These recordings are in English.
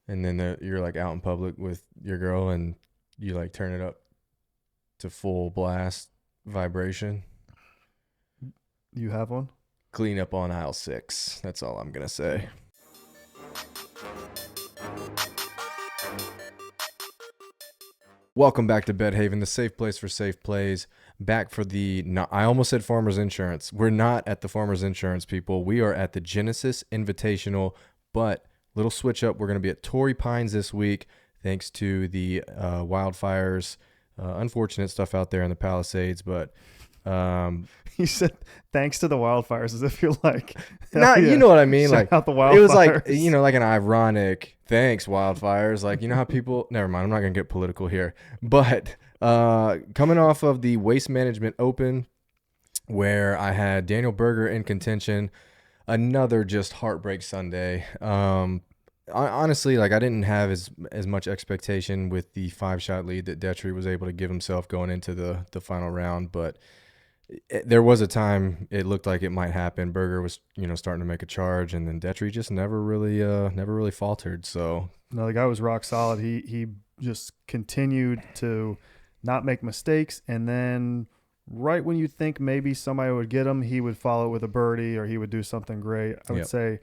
and then you're like out in public with your girl and you like turn it up to full blast vibration. You have one? Clean up on aisle 6. That's all I'm gonna say. Welcome back to Bet Haven, the safe place for safe plays. Back for I almost said Farmers Insurance. We're not at the Farmers Insurance, people. We are at the Genesis Invitational, but little switch up. We're going to be at Torrey Pines this week, thanks to the wildfires. Unfortunate stuff out there in the Palisades, but You said thanks to the wildfires, as if you're like, not, you know what I mean? Shout Like, out the wildfires. it was like, like an ironic thanks, wildfires. Like, you know how people, never mind, I'm not going to get political here. But coming off of the Waste Management Open, where I had Daniel Berger in contention, another just heartbreak Sunday. Honestly, like I didn't have as much expectation with the 5-shot lead that Detry was able to give himself going into the final round, but there was a time it looked like it might happen. Berger was, starting to make a charge, and then Detry just never really faltered. So no, the guy was rock solid. He just continued to not make mistakes, and then right when you think maybe somebody would get him, he would follow it with a birdie or he would do something great. I would say,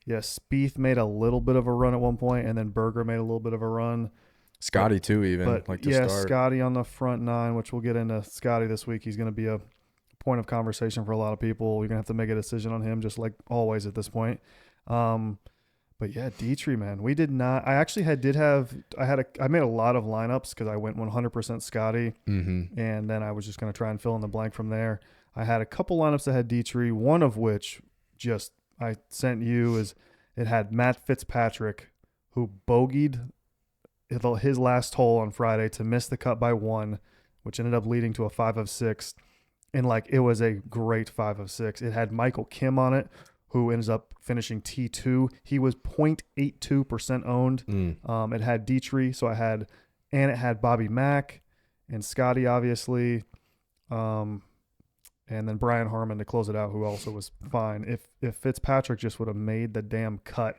yes, Spieth made a little bit of a run at one point, and then Berger made a little bit of a run. Scotty too, even but like to start. Scotty on the front 9, which we'll get into Scotty this week. He's going to be a point of conversation for a lot of people. You're gonna have to make a decision on him, just like always at this point. But yeah, Detry, man, we did not. I actually I made a lot of lineups because I went 100% Scotty, and then I was just gonna try and fill in the blank from there. I had a couple lineups that had Detry, one of which just I sent you it had Matt Fitzpatrick, who bogeyed his last hole on Friday to miss the cut by 1, which ended up leading to a 5 of 6. And it was a great 5 of 6. It had Michael Kim on it, who ends up finishing T2. He was 0.82% owned. It had Detry, and it had Bobby Mack and Scotty, obviously, and then Brian Harmon to close it out, who also was fine. If Fitzpatrick just would have made the damn cut,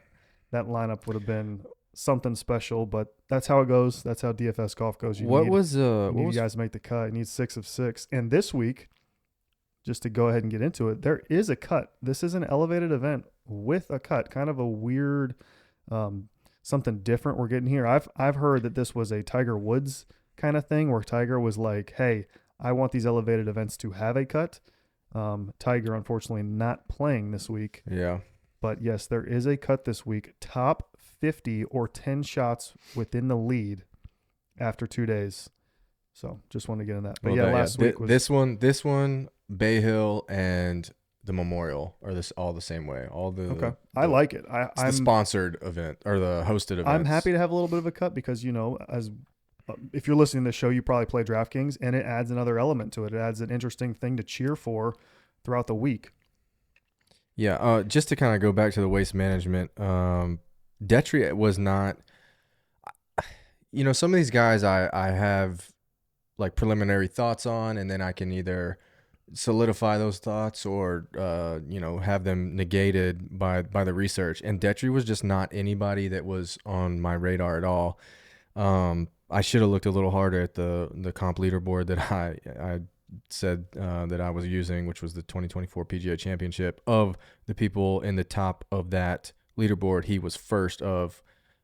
that lineup would have been something special. But that's how it goes. That's how DFS golf goes. You need guys to make the cut. You need 6 of 6. And this week, just to go ahead and get into it, there is a cut. This is an elevated event with a cut, kind of a weird, something different we're getting here. I've heard that this was a Tiger Woods kind of thing where Tiger was like, hey, I want these elevated events to have a cut. Tiger, unfortunately, not playing this week. Yeah. But yes, there is a cut this week. Top 50 or 10 shots within the lead after 2 days. So just want to get in that. But last week was this one, Bay Hill and the Memorial are all the same way. Okay. I like it. It's the sponsored event or the hosted event. I'm happy to have a little bit of a cut because, as if you're listening to the show, you probably play DraftKings, and it adds another element to it. It adds an interesting thing to cheer for throughout the week. Yeah. Just to kind of go back to the Waste Management, Detry was not. Some of these guys I have like preliminary thoughts on, and then I can either solidify those thoughts or have them negated by the research. And Detry was just not anybody that was on my radar at all. I should have looked a little harder at the comp leaderboard that I said that I was using, which was the 2024 PGA Championship. Of the people in the top of that leaderboard, he was first of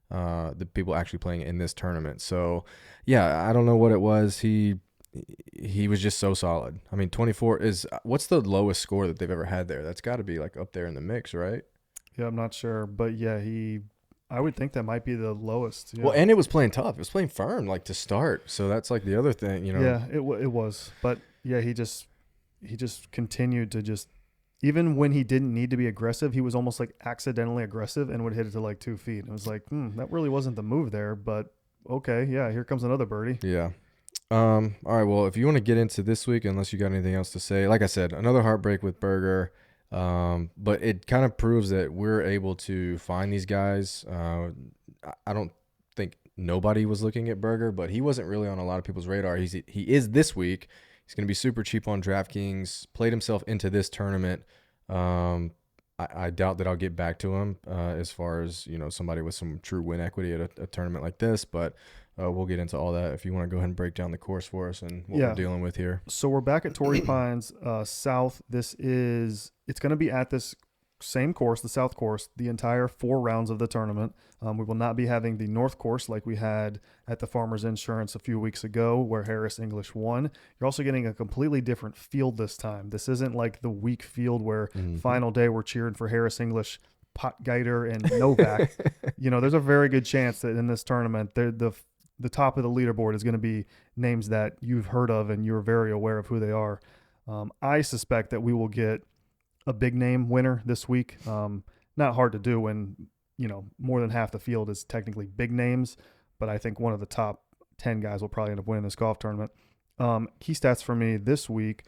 the people actually playing in this tournament. So yeah, I don't know what it was. He was just so solid. I mean, 24 is what's the lowest score that they've ever had there? That's got to be like up there in the mix, right? Yeah, I'm not sure, but yeah, I would think that might be the lowest. Yeah. Well, and it was playing tough. It was playing firm, like to start. So that's like the other thing, Yeah, it was, but yeah, he just continued to just. Even when he didn't need to be aggressive, he was almost like accidentally aggressive and would hit it to like 2 feet. It was like, that really wasn't the move there, but okay, yeah, here comes another birdie. Yeah. All right, well, if you want to get into this week, unless you got anything else to say, like I said, another heartbreak with Berger, but it kind of proves that we're able to find these guys. I don't think nobody was looking at Berger, but he wasn't really on a lot of people's radar. He is this week. He's going to be super cheap on DraftKings, played himself into this tournament. I doubt that I'll get back to him as far as somebody with some true win equity at a tournament like this. But we'll get into all that if you want to go ahead and break down the course for us and what we're Yeah. dealing with here. So we're back at Torrey Pines South. It's going to be at this same course, the South course, the entire 4 rounds of the tournament. We will not be having the North course like we had at the Farmers Insurance a few weeks ago where Harris English won. You're also getting a completely different field this time. This isn't like the weak field where final day we're cheering for Harris English, Potgieter, and Novak. There's a very good chance that in this tournament, the top of the leaderboard is going to be names that you've heard of and you're very aware of who they are. I suspect that we will get a big name winner this week. Not hard to do when, more than half the field is technically big names, but I think one of the top 10 guys will probably end up winning this golf tournament. Key stats for me this week.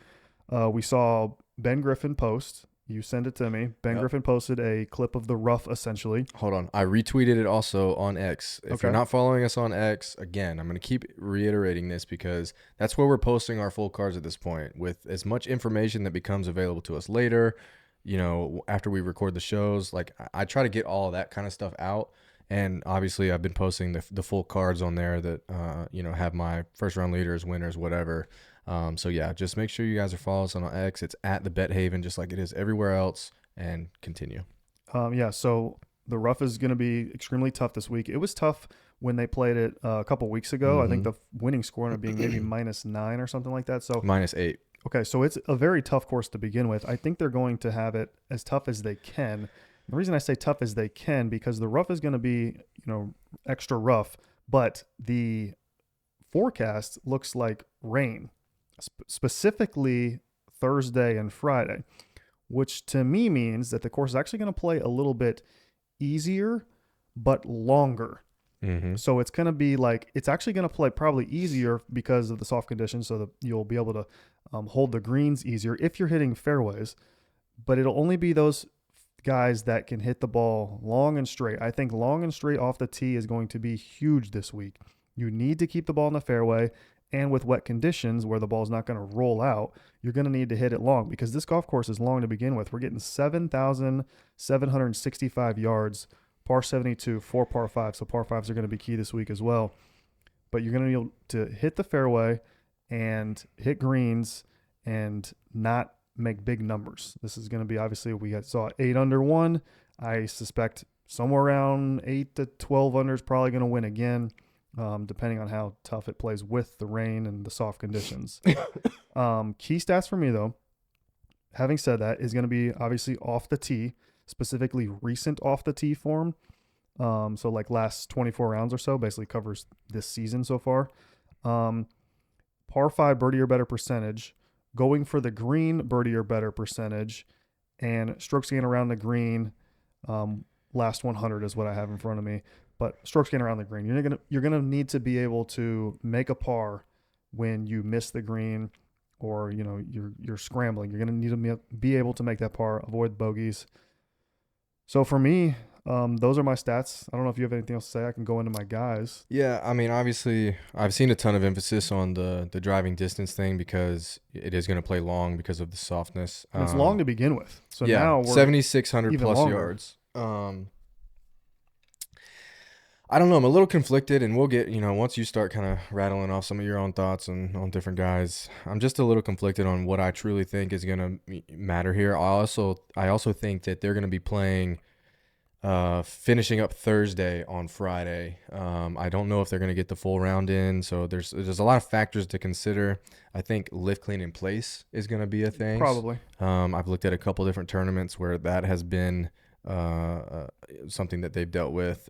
We saw Ben Griffin post. You send it to me. Ben Griffin posted a clip of the rough, essentially. Hold on. I retweeted it also on X. If you're not following us on X, again, I'm going to keep reiterating this because that's where we're posting our full cards at this point with as much information that becomes available to us later, after we record the shows. Like, I try to get all of that kind of stuff out. And obviously, I've been posting the full cards on there that, have my first round leaders, winners, whatever. So yeah, just make sure you guys are following us on X. It's at the Bet Haven, just like it is everywhere else, and continue. So the rough is going to be extremely tough this week. It was tough when they played it a couple weeks ago. I think the winning score ended up being maybe -9 or something like that. So -8. Okay, so it's a very tough course to begin with. I think they're going to have it as tough as they can. The reason I say tough as they can because the rough is going to be, extra rough, but the forecast looks like rain. Specifically Thursday and Friday, which to me means that the course is actually going to play a little bit easier, but longer. So it's going to be it's actually going to play probably easier because of the soft conditions, so that you'll be able to hold the greens easier if you're hitting fairways, but it'll only be those guys that can hit the ball long and straight. I think long and straight off the tee is going to be huge this week. You need to keep the ball in the fairway. And with wet conditions where the ball is not going to roll out, you're going to need to hit it long because this golf course is long to begin with. We're getting 7,765 yards, par 72, 4 par 5. So par 5s are going to be key this week as well. But you're going to be able to hit the fairway and hit greens and not make big numbers. This is going to be, obviously, we saw 8 under 1. I suspect somewhere around 8 to 12 under is probably going to win again. Depending on how tough it plays with the rain and the soft conditions. Key stats for me, though, having said that, is going to be obviously off the tee, specifically recent off the tee form. So like last 24 rounds or so, basically covers this season so far. Par 5 birdie or better percentage, going for the green birdie or better percentage, and strokes gained around the green. Last 100 is what I have in front of me. But strokes gained around the green, you're gonna need to be able to make a par when you miss the green, or you're scrambling. You're gonna need to be able to make that par, avoid bogeys. So for me, those are my stats. I don't know if you have anything else to say. I can go into my guys. Yeah, I mean, obviously, I've seen a ton of emphasis on the driving distance thing because it is going to play long because of the softness. And it's long to begin with. So yeah, now we're 7,600 plus longer. yards. I don't know. I'm a little conflicted, and we'll get, once you start kind of rattling off some of your own thoughts on different guys, I'm just a little conflicted on what I truly think is going to matter here. I also think that they're going to be playing, finishing up Thursday on Friday. I don't know if they're going to get the full round in, so there's a lot of factors to consider. I think lift, clean, in place is going to be a thing. Probably. I've looked at a couple different tournaments where that has been something that they've dealt with,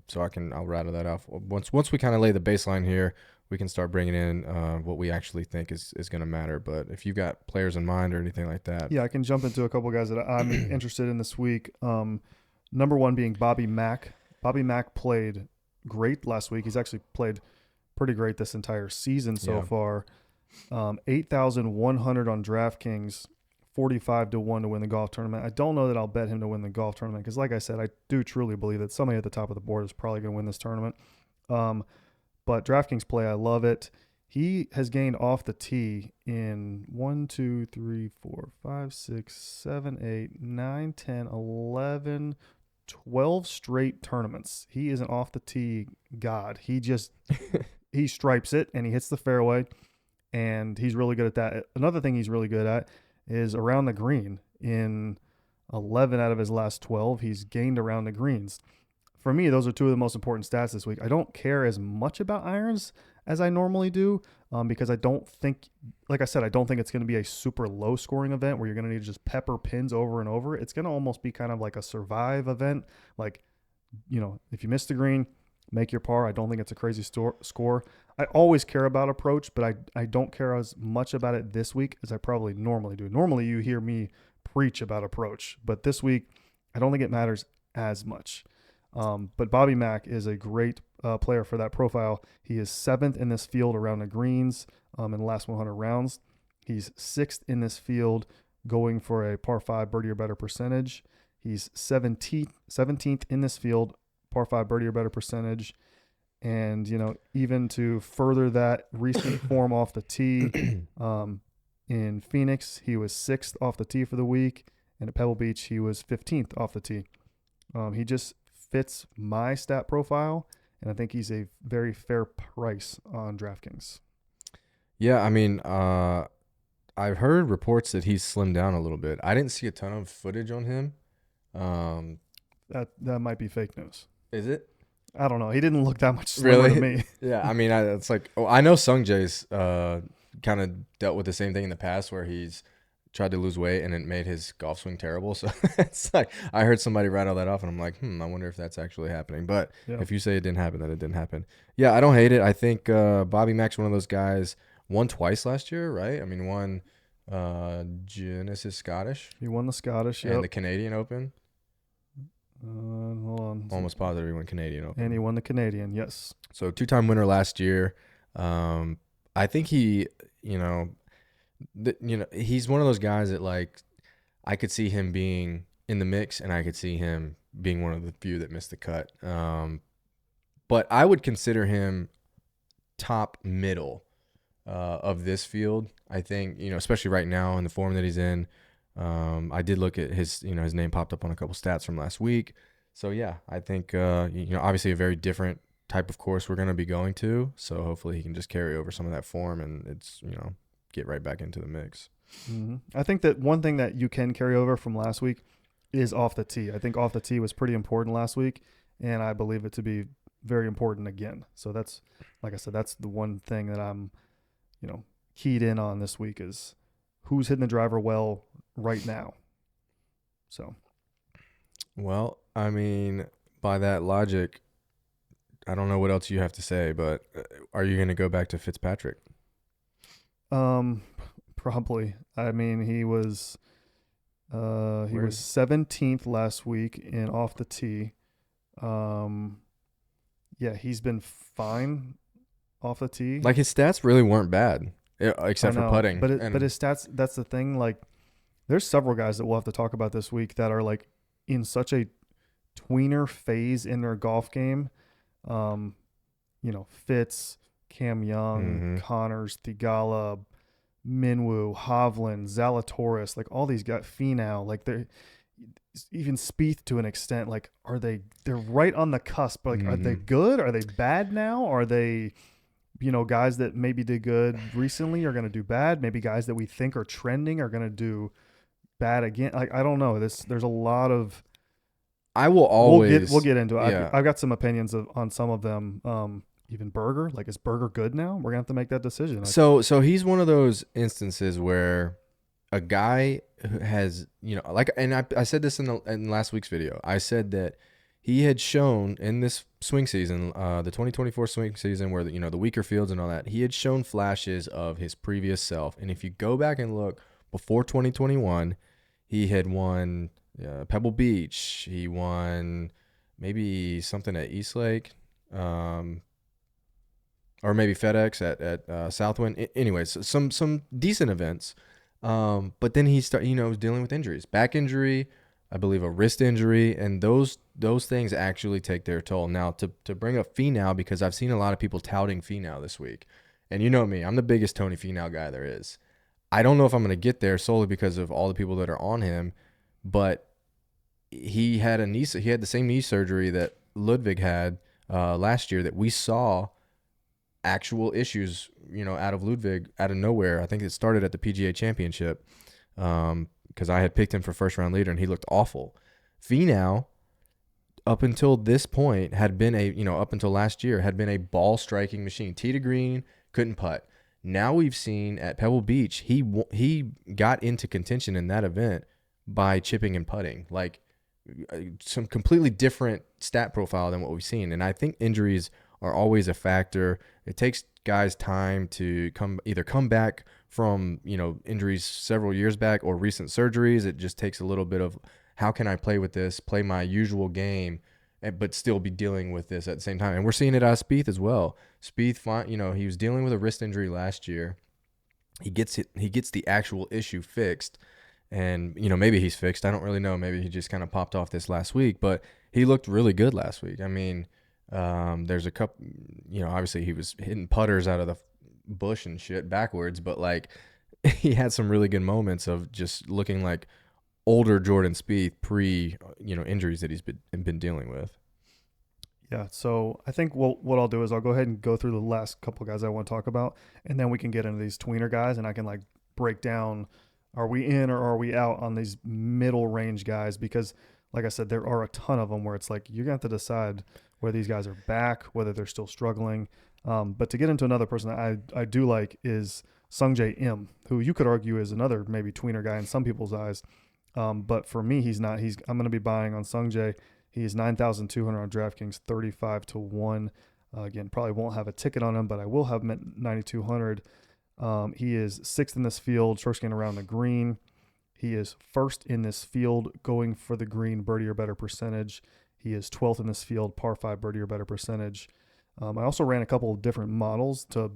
so I'll rattle that off. Once we kind of lay the baseline here, we can start bringing in what we actually think is going to matter. But if you've got players in mind or anything like that, yeah, I can jump into a couple guys that I'm interested in this week. Number one being Bobby Mack. Bobby Mack played great last week. He's actually played pretty great this entire season so far. 8,100 on DraftKings. 45 to 1 to win the golf tournament. I don't know that I'll bet him to win the golf tournament because, like I said, I do truly believe that somebody at the top of the board is probably going to win this tournament. But DraftKings play, I love it. He has gained off the tee in 1, 2, 3, 4, 5, 6, 7, 8, 9, 10, 11, 12 straight tournaments. He is an off the tee god. He stripes it and he hits the fairway, and he's really good at that. Another thing he's really good at is around the green. In 11 out of his last 12, he's gained around the greens. For me, those are two of the most important stats this week. I don't care as much about irons as I normally do, because I don't think, like I said, I don't think it's going to be a super low scoring event where you're going to need to just pepper pins over and over. It's going to almost be kind of like a survive event. Like, if you miss the green, make your par. I don't think it's a crazy score. I always care about approach, but I don't care as much about it this week as I probably normally do. Normally, you hear me preach about approach, but this week, I don't think it matters as much. But Bobby Mack is a great player for that profile. He is 7th in this field around the greens in the last 100 rounds. He's 6th in this field going for a par 5 birdie or better percentage. He's 17th in this field, par 5 birdie or better percentage. And, even to further that recent form off the tee, in Phoenix, he was 6th off the tee for the week. And at Pebble Beach, he was 15th off the tee. He just fits my stat profile, and I think he's a very fair price on DraftKings. Yeah, I mean, I've heard reports that he's slimmed down a little bit. I didn't see a ton of footage on him. That might be fake news. Is it? I don't know. He didn't look that much slimmer to me. Yeah, I mean, it's like, I know Sung Jae's kind of dealt with the same thing in the past where he's tried to lose weight and it made his golf swing terrible. So it's like I heard somebody rattle that off and I'm like, I wonder if that's actually happening. But Yeah. if you say it didn't happen, then it didn't happen. Yeah, I don't hate it. I think Bobby Mack's one of those guys, won twice last year, right? I mean, won Genesis Scottish. He won the Scottish, and the Canadian Open. Hold on. Almost positive he won Canadian Open. And he won the Canadian, yes. So 2-time winner last year. I think he, he's one of those guys that, like, I could see him being in the mix and I could see him being one of the few that missed the cut. But I would consider him top middle of this field. I think, especially right now in the form that he's in. I did look at his, his name popped up on a couple stats from last week. So yeah, I think, obviously a very different type of course we're going to be going to. So hopefully he can just carry over some of that form and it's, get right back into the mix. Mm-hmm. I think that one thing that you can carry over from last week is off the tee. I think off the tee was pretty important last week, and I believe it to be very important again. So that's, like I said, that's the one thing that I'm, keyed in on this week is who's hitting the driver well right now. So, well, I mean, by that logic, I don't know what else you have to say, but are you going to go back to Fitzpatrick? Probably. I mean, he was 17th last week in off the tee. Yeah, he's been fine off the tee. Like, his stats really weren't bad, except for putting. But his stats, that's the thing. Like, there's several guys that we'll have to talk about this week that are, like, in such a tweener phase in their golf game. Fitz, Cam Young, Connors, Thigala, Minwoo, Hovland, Zalatoris, like all these guys, Finau, like they're even Spieth to an extent. Like, they're right on the cusp. But like, are they good? Are they bad now? Are they, guys that maybe did good recently are going to do bad? Maybe guys that we think are trending are going to do bad again. Like, I don't know. There's a lot of. I will always. We'll get into it. Yeah. I've got some opinions on some of them. Even Berger, like, is Berger good now? We're gonna have to make that decision. So he's one of those instances where a guy who has, and I said this in last week's video. I said that he had shown in this swing season, the 2024 swing season, where the weaker fields and all that, he had shown flashes of his previous self. And if you go back and look before 2021, he had won Pebble Beach. He won maybe something at Eastlake. Or maybe FedEx at Southwind. Anyways, some decent events. But then he was dealing with injuries, back injury, I believe a wrist injury, and those things actually take their toll. Now to bring up Finau, because I've seen a lot of people touting Finau this week, And you know me, I'm the biggest Tony Finau guy there is. I don't know if I'm going to get there solely because of all the people that are on him, but he had the same knee surgery that Ludwig had last year that we saw actual issues, out of Ludwig out of nowhere. I think it started at the PGA Championship because I had picked him for first round leader and he looked awful. Finau, up until this point, had been up until last year, had been a ball striking machine. Tee to green, couldn't putt. Now we've seen at Pebble Beach, he got into contention in that event by chipping and putting. Like some completely different stat profile than what we've seen. And I think injuries are always a factor. It takes guys time to come back from, injuries several years back or recent surgeries. It just takes a little bit of how can I play with this, play my usual game, but still be dealing with this at the same time. And we're seeing it out of Spieth as well. Spieth, he was dealing with a wrist injury last year. He gets the actual issue fixed. And, maybe he's fixed. I don't really know. Maybe he just kind of popped off this last week, but he looked really good last week. I mean, there's a couple, obviously he was hitting putters out of the bush and shit backwards, but like he had some really good moments of just looking like older Jordan Spieth pre, injuries that he's been dealing with. Yeah, so I think what I'll do is I'll go ahead and go through the last couple guys I want to talk about, and then we can get into these tweener guys, and I can like break down, are we in or are we out on these middle range guys? Because like I said, there are a ton of them where it's like you're going to have to decide whether these guys are back, whether they're still struggling. But to get into another person that I do like is Sungjae Im, who you could argue is another maybe tweener guy in some people's eyes. But for me, he's not. I'm going to be buying on Sungjae. He's 9,200 on DraftKings, 35 to 1. Again, probably won't have a ticket on him, but I will have him at 9,200. He is sixth in this field, short skin around the green. He is first in this field going for the green birdie or better percentage. He is 12th in this field, par 5 birdie or better percentage. I also ran a couple of different models to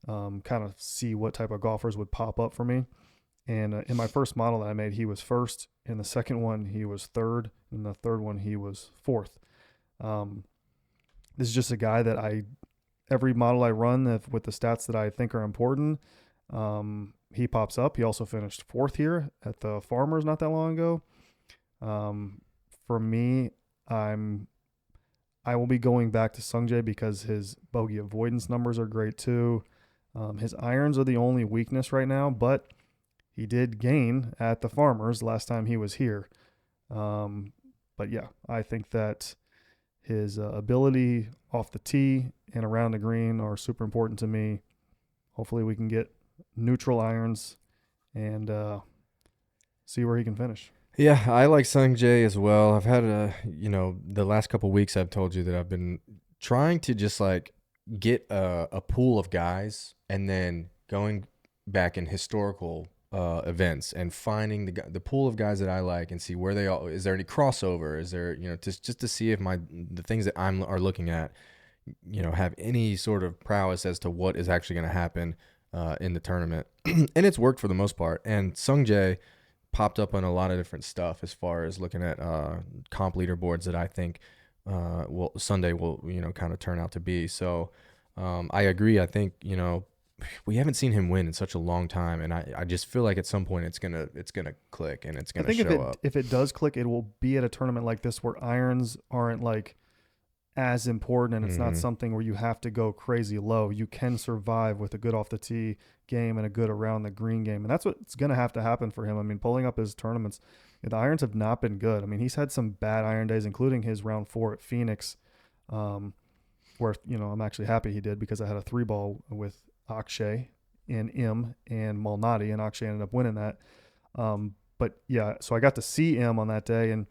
kind of see what type of golfers would pop up for me. And in my first model that I made, he was first. In the second one, he was third. In the third one, he was fourth. This is just a guy that every model I run with the stats that I think are important, he pops up. He also finished fourth here at the Farmers not that long ago. For me, I will be going back to Sungjae because his bogey avoidance numbers are great too. His irons are the only weakness right now, but he did gain at the Farmers last time he was here. But yeah, I think that his ability off the tee and around the green are super important to me. Hopefully we can get neutral irons and see where he can finish. Yeah, I like Sungjae as well. I've had the last couple of weeks I've told you that I've been trying to just like get a pool of guys and then going back in historical events and finding the pool of guys that I like and see where they all, is there any crossover? Is there, just to see if the things that are looking at, have any sort of prowess as to what is actually going to happen in the tournament. And it's worked for the most part. And Sungjae popped up on a lot of different stuff as far as looking at comp leaderboards that I think Sunday will, kind of turn out to be. So I agree. I think, we haven't seen him win in such a long time, and I just feel like at some point it's gonna click and it's gonna show up. If it does click, it will be at a tournament like this where irons aren't like as important, and it's not something where you have to go crazy low. You can survive with a good off the tee game and a good around the green game, and that's what's gonna have to happen for him. I mean, pulling up his tournaments, the irons have not been good. I mean, he's had some bad iron days, including his round 4 at Phoenix, where I'm actually happy he did because I had a 3-ball with Akshay and Im and Malnati, and Akshay ended up winning that. But yeah, so I got to see Im on that day, and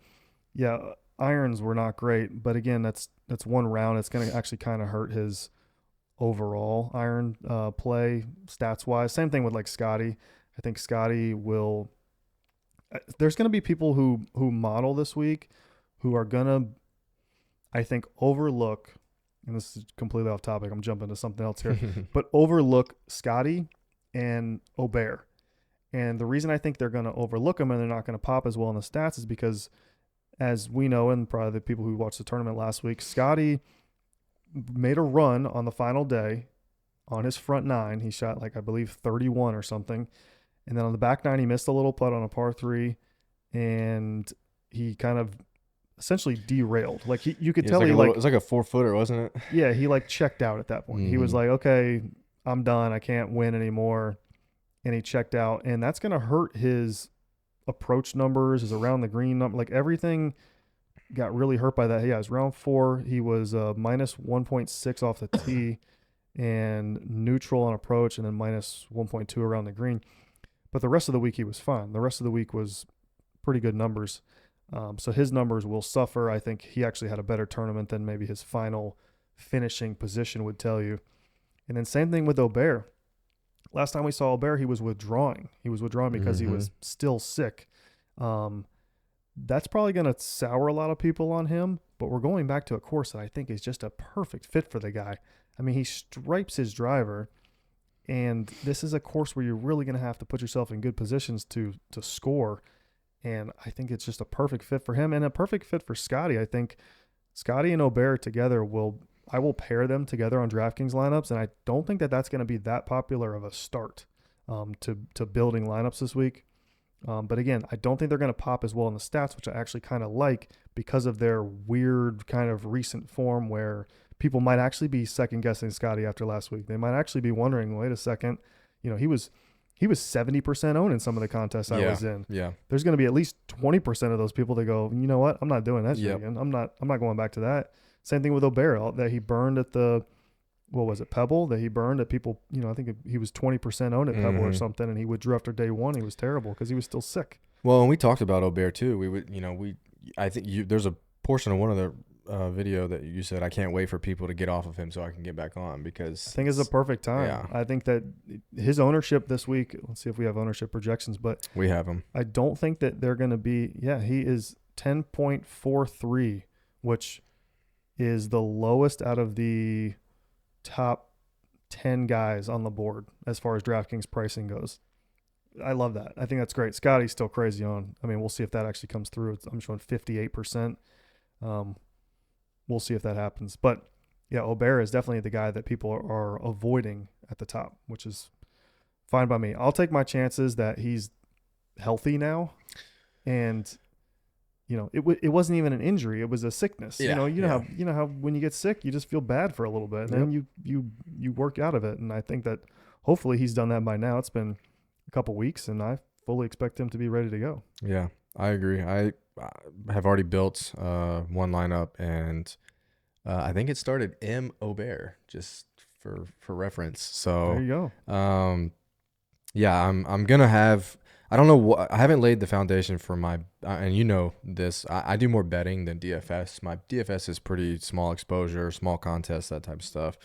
yeah, irons were not great. But again, that's one round. It's going to actually kind of hurt his overall iron play stats wise. Same thing with like Scotty. I think Scotty will. There's going to be people who model this week who are going to, I think, overlook. And this is completely off topic. I'm jumping to something else here, but overlook Scotty and Aubert. And the reason I think they're going to overlook them and they're not going to pop as well in the stats is because, as we know, and probably the people who watched the tournament last week, Scotty made a run on the final day on his front nine. He shot like, I believe, 31 or something. And then on the back nine, he missed a little putt on a par three, and he kind of essentially derailed. Like you could tell he like, it was like a 4-footer, wasn't it? yeah, he like checked out at that point. He was like, okay, I'm done. I can't win anymore. And he checked out. And that's going to hurt his approach numbers, his around the green number. Like everything got really hurt by that. Yeah, it was round 4. He was minus 1.6 off the tee and neutral on approach, and then minus 1.2 around the green. But the rest of the week he was fine. The rest of the week was pretty good numbers. So his numbers will suffer. I think he actually had a better tournament than maybe his final finishing position would tell you. And then same thing with Aubert. Last time we saw Aubert, he was withdrawing. He was withdrawing because he was still sick. That's probably going to sour a lot of people on him, but we're going back to a course that I think is just a perfect fit for the guy. I mean, he stripes his driver, and this is a course where you're really going to have to put yourself in good positions to score. And I think it's just a perfect fit for him and a perfect fit for Scotty. I think Scotty and Aubert together I will pair them together on DraftKings lineups, and I don't think that that's going to be that popular of a start to building lineups this week. But again, I don't think they're going to pop as well in the stats, which I actually kind of like because of their weird kind of recent form where people might actually be second guessing Scotty after last week. They might actually be wondering, wait a second, he was 70% owned in some of the contests I was in. Yeah. There's going to be at least 20% of those people that go, you know what? I'm not doing that shit again. I'm not going back to that. Same thing with Aubert that he burned at the, what was it, Pebble, that he burned at people, I think he was 20% owned at Pebble or something, and he withdrew after day one. He was terrible because he was still sick. Well, and we talked about Aubert too. I think there's a portion of one of the video that you said, I can't wait for people to get off of him so I can get back on, because I think it's a perfect time. Yeah. I think that his ownership this week, let's see if we have ownership projections, but we have him. I don't think that they're going to be, he is 10.43, which is the lowest out of the top 10 guys on the board as far as DraftKings pricing goes. I love that. I think that's great. Scotty's still crazy on. I mean, we'll see if that actually comes through. I'm showing 58%. We'll see if that happens. But yeah, Aubert is definitely the guy that people are avoiding at the top, which is fine by me. I'll take my chances that he's healthy now, and it wasn't even an injury; it was a sickness. Yeah, you know how when you get sick, you just feel bad for a little bit, and then you work out of it. And I think that hopefully he's done that by now. It's been a couple weeks, and I fully expect him to be ready to go. Yeah, I agree. I have already built one lineup, and I think it started M. Aubert, just for reference. So there you go. Yeah, I'm gonna have. I don't know what, I haven't laid the foundation for my, and this. I do more betting than DFS. My DFS is pretty small exposure, small contest, that type of stuff.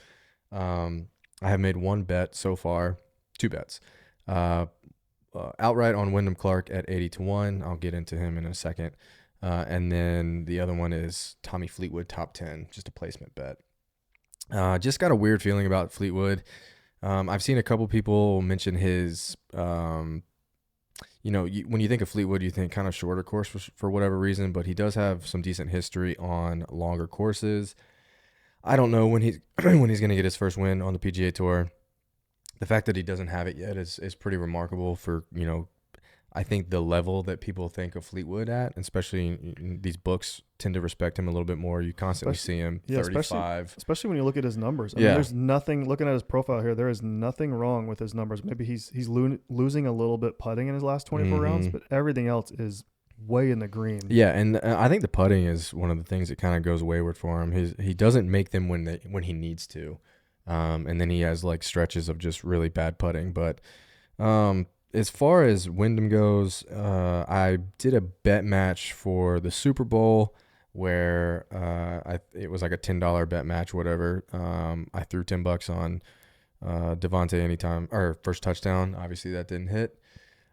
I have made one bet so far, 2 bets. Outright on Wyndham Clark at 80-1. I'll get into him in a second. And then the other one is Tommy Fleetwood top 10, just a placement bet. Just got a weird feeling about Fleetwood. I've seen a couple people mention his, when you think of Fleetwood, you think kind of shorter course for whatever reason, but he does have some decent history on longer courses. I don't know when he's going to get his first win on the PGA Tour. The fact that he doesn't have it yet is pretty remarkable for, I think the level that people think of Fleetwood at, especially these books tend to respect him a little bit more. You constantly see him 35. Especially when you look at his numbers. I mean, there's nothing, looking at his profile here, there is nothing wrong with his numbers. Maybe he's losing a little bit putting in his last 24 rounds, but everything else is way in the green. Yeah, and I think the putting is one of the things that kind of goes wayward for him. He doesn't make them when he needs to. And then he has like stretches of just really bad putting. But as far as Wyndham goes, I did a bet match for the Super Bowl where it was like a $10 bet match, whatever. I threw $10 on Devontae anytime or first touchdown. Obviously, that didn't hit.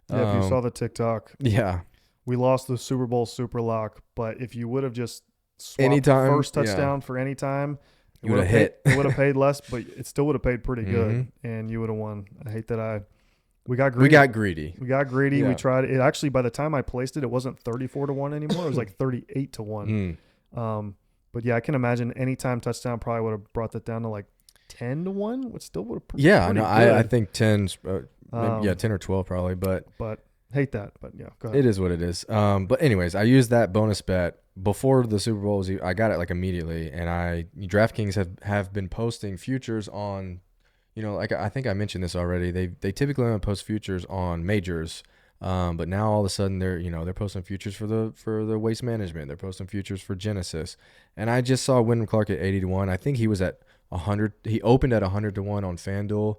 Yeah, if you saw the TikTok, yeah, we lost the Super Bowl super lock. But if you would have just swapped anytime first touchdown for any time, you would have hit. It would have paid less, but it still would have paid pretty good, and you would have won. I hate that we got greedy. We got greedy. Yeah. We tried it. Actually, by the time I placed it, it wasn't 34-1 anymore. It was like 38-1. But yeah, I can imagine anytime touchdown probably would have brought that down to like 10-1, which still would have Yeah, pretty no, I good. think 10's maybe, yeah, Um, 10 or 12 probably, but but hate that. But yeah, go ahead. it is what it is. But anyways, I used that bonus bet before the Super Bowl. I got it like immediately, and DraftKings have been posting futures on, like I think I mentioned this already. They typically only post futures on majors, but now all of a sudden they're posting futures for the Waste Management. They're posting futures for Genesis, and I just saw Wyndham Clark at 80-1. I think he was at 100. He opened at 100-1 on FanDuel.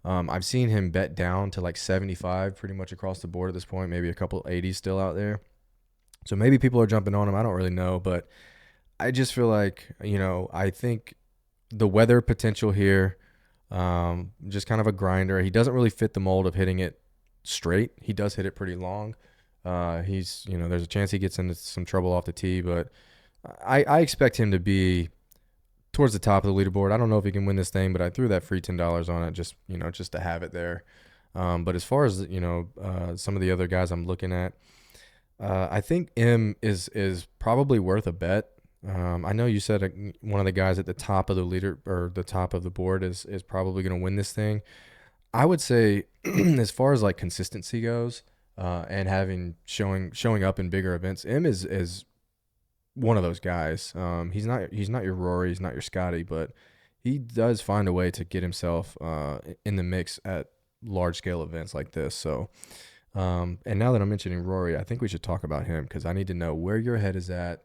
I've seen him bet down to like 75 pretty much across the board at this point, maybe a couple 80s still out there. So maybe people are jumping on him. I don't really know, but I just feel like, I think the weather potential here, just kind of a grinder. He doesn't really fit the mold of hitting it straight. He does hit it pretty long. There's a chance he gets into some trouble off the tee, but I expect him to be towards the top of the leaderboard. I don't know if he can win this thing, but I threw that free $10 on it just to have it there. But as far as some of the other guys I'm looking at, I think M is probably worth a bet. I know you said one of the guys at the top of the leader or the top of the board is probably going to win this thing. I would say, as far as like consistency goes, and showing up in bigger events, M is one of those guys. He's not your Rory, he's not your Scotty, but he does find a way to get himself in the mix at large scale events like this. So, and now that I'm mentioning Rory, I think we should talk about him because I need to know where your head is at,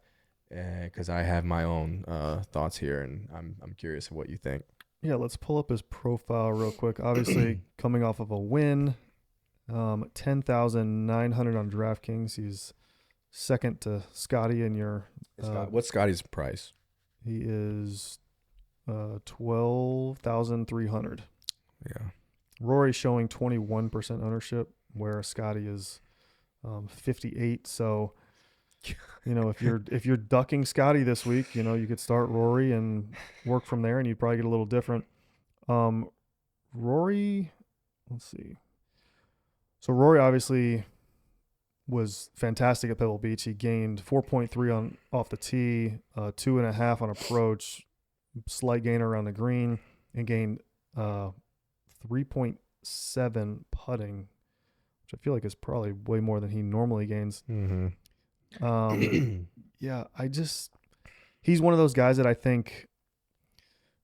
because I have my own thoughts here, and I'm curious of what you think. Yeah, let's pull up his profile real quick. Obviously, coming off of a win, 10,900 on DraftKings. He's second to Scotty in your. What's Scotty's price? He is 12,300. Yeah. Rory showing 21% ownership, where Scotty is 58. So, if you're ducking Scotty this week, you could start Rory and work from there, and you'd probably get a little different. Rory, let's see. So Rory obviously was fantastic at Pebble Beach. He gained 4.3 on off the tee, 2.5 on approach, slight gain around the green, and gained 3.7 putting, which I feel like is probably way more than he normally gains. Mm-hmm. Yeah, he's one of those guys that I think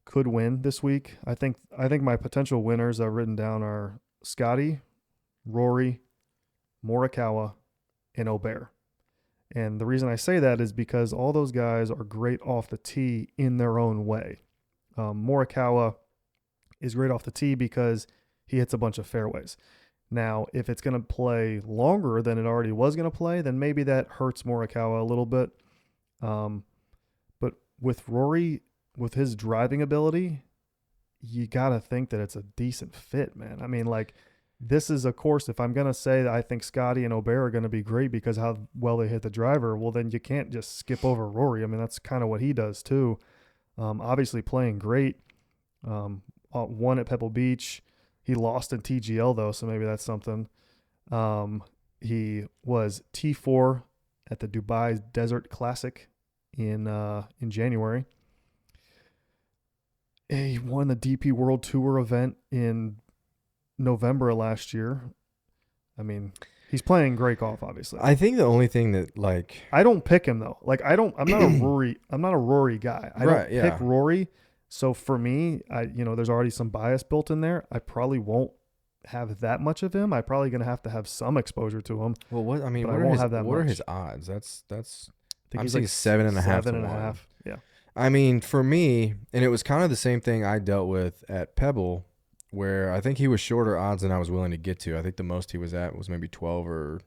could win this week. I think my potential winners I've written down are Scotty, Rory, Morikawa, and O'Bear. And the reason I say that is because all those guys are great off the tee in their own way. Morikawa is great off the tee because he hits a bunch of fairways. Now, if it's going to play longer than it already was going to play, then maybe that hurts Morikawa a little bit. But with Rory, with his driving ability, you got to think that it's a decent fit, man. I mean, like, this is a course, if I'm going to say that I think Scotty and O'Bear are going to be great because how well they hit the driver, well, then you can't just skip over Rory. I mean, that's kind of what he does too. Obviously playing great. Won at Pebble Beach. He lost in TGL though, so maybe that's something. He was T4 at the Dubai Desert Classic in January. He won the DP World Tour event in November of last year. I mean, he's playing great golf, obviously. I think the only thing that I don't pick him though. Like I'm not a Rory guy. I don't pick Rory. So for me, there's already some bias built in there. I probably won't have that much of him. I'm probably going to have some exposure to him. Well, what are his odds? That's I think I'm he's saying like 7.5 to 1. Yeah. I mean, for me, and it was kind of the same thing I dealt with at Pebble, where I think he was shorter odds than I was willing to get to. I think the most he was at was maybe 10 or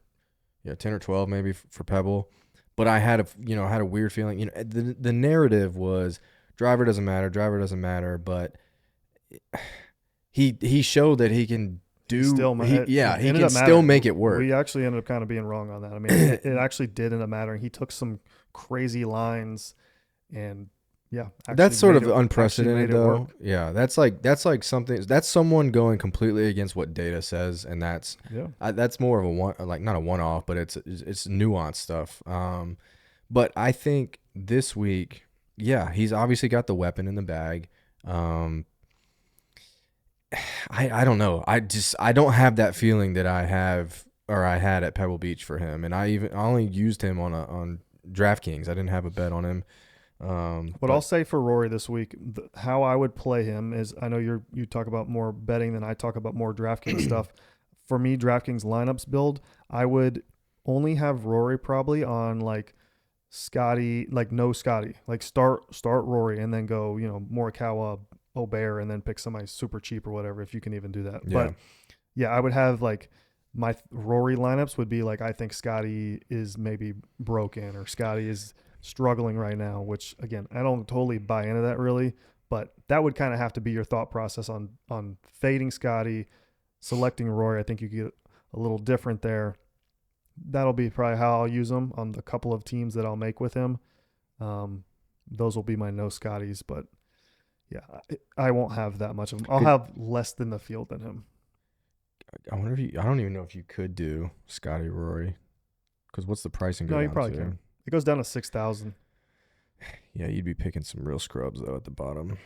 12 maybe for Pebble. But I had a weird feeling. The narrative was driver doesn't matter, but he showed that he can he can still make it work. We actually ended up kind of being wrong on that. I mean, it actually did end up mattering. He took some crazy lines and that's sort of unprecedented though. Yeah, that's like something. That's someone going completely against what data says, and that's more of not a one-off, but it's nuanced stuff. But I think this week, he's obviously got the weapon in the bag. I don't know. I don't have that feeling that I have or I had at Pebble Beach for him, and I only used him on DraftKings. I didn't have a bet on him. What I'll But say for Rory this week, how I would play him is, I know you talk about more betting than I talk about more DraftKings stuff. For me, DraftKings lineups build, I would only have Rory probably on like Scotty, like no Scotty, like start Rory and then go, Morikawa, Obear, and then pick somebody super cheap or whatever if you can even do that. yeah, But yeah, I would have like my Rory lineups would be like, I think Scotty is maybe broken or Scotty is struggling right now, which again, I don't totally buy into that really, but that would kind of have to be your thought process on fading Scotty, selecting Rory. I think you get a little different there. That'll be probably how I'll use him on the couple of teams that I'll make with him. Um, those will be my no Scotties, but yeah, I won't have that much of him. I'll could have less than the field than him. I wonder if I don't even know if you could do Scotty Rory because what's the pricing go No, you down probably to? can. It goes down to 6,000 Yeah, you'd be picking some real scrubs though at the bottom.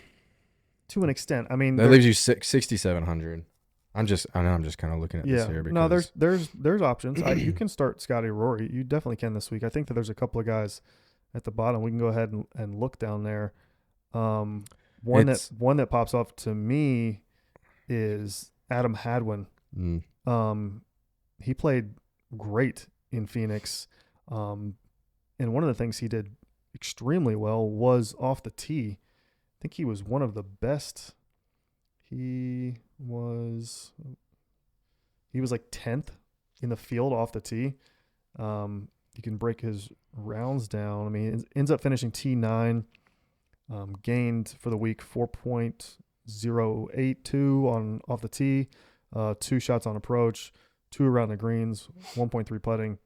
to an extent. I mean, That leaves you 6,700. I know I'm just kind of looking at this yeah, here no, because there's options. You can start Scotty Rory. You definitely can this week. I think that there's a couple of guys at the bottom. We can go ahead and look down there. Um, it's one that pops off to me is Adam Hadwin. mm, Um, he played great in Phoenix. And one of the things he did extremely well was off the tee. I think he was one of the best. He was he was like 10th in the field off the tee. You can break his rounds down. I mean, it ends up finishing T9. Gained for the week 4.082 on off the tee, 2 shots on approach, 2 around the greens, 1.3 putting.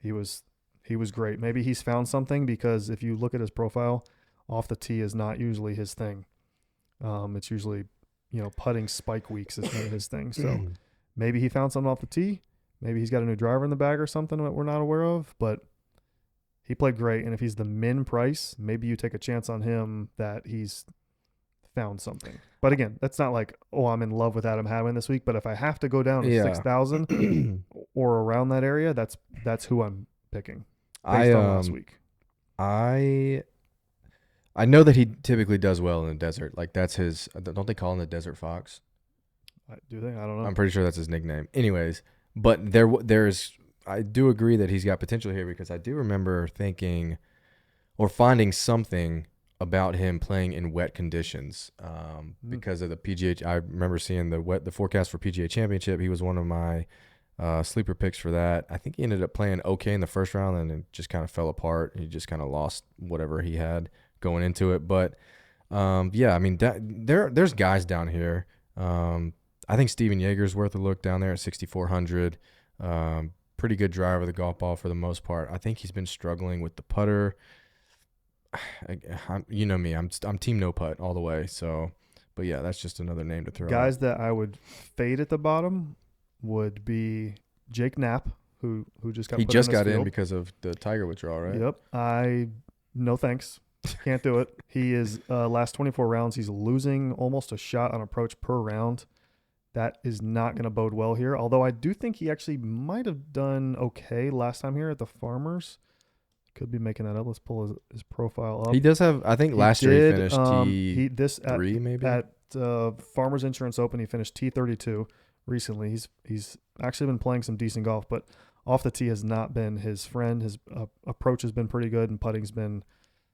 He was he was great. Maybe he's found something because if you look at his profile, off the tee is not usually his thing. It's usually putting spike weeks is kind of his thing. So maybe he found something off the tee. Maybe he's got a new driver in the bag or something that we're not aware of. But he played great, and if he's the min price, maybe you take a chance on him that he's found something. But again, that's not like, oh, I'm in love with Adam Hadwin this week. But if I have to go down to yeah. 6,000 or around that area, that's who I'm picking I based on last week. I I know that he typically does well in the desert. Like that's his. Don't they call him the Desert Fox? Do they? I don't know. I'm pretty sure that's his nickname. Anyways, but there's I do agree that he's got potential here because I do remember thinking or finding something about him playing in wet conditions because of the PGA. I remember seeing the forecast for PGA Championship. He was one of my sleeper picks for that. I think he ended up playing okay in the first round and it just kind of fell apart. He just kind of lost whatever he had going into it. But yeah, I mean there's guys down here. I think Steven Yeager's worth a look down there at 6,400. Pretty good driver of the golf ball for the most part. I think he's been struggling with the putter. You know me, I'm team no putt all the way. So, but yeah, that's just another name to throw Guys out. that I would fade at the bottom would be Jake Knapp, who just got He put in just this got in field. because of the Tiger withdrawal, right? Yep. No thanks. Can't do it. He is last 24 rounds. He's losing almost a shot on approach per round. That is not going to bode well here. Although I do think he actually might have done okay last time here at the Farmers. Could be making that up. Let's pull his profile up. He does have. I think He last year he did. finished He this T3 maybe. at Farmers Insurance Open. He finished T32 recently. He's actually been playing some decent golf, but off the tee has not been his friend. His approach has been pretty good, and putting's been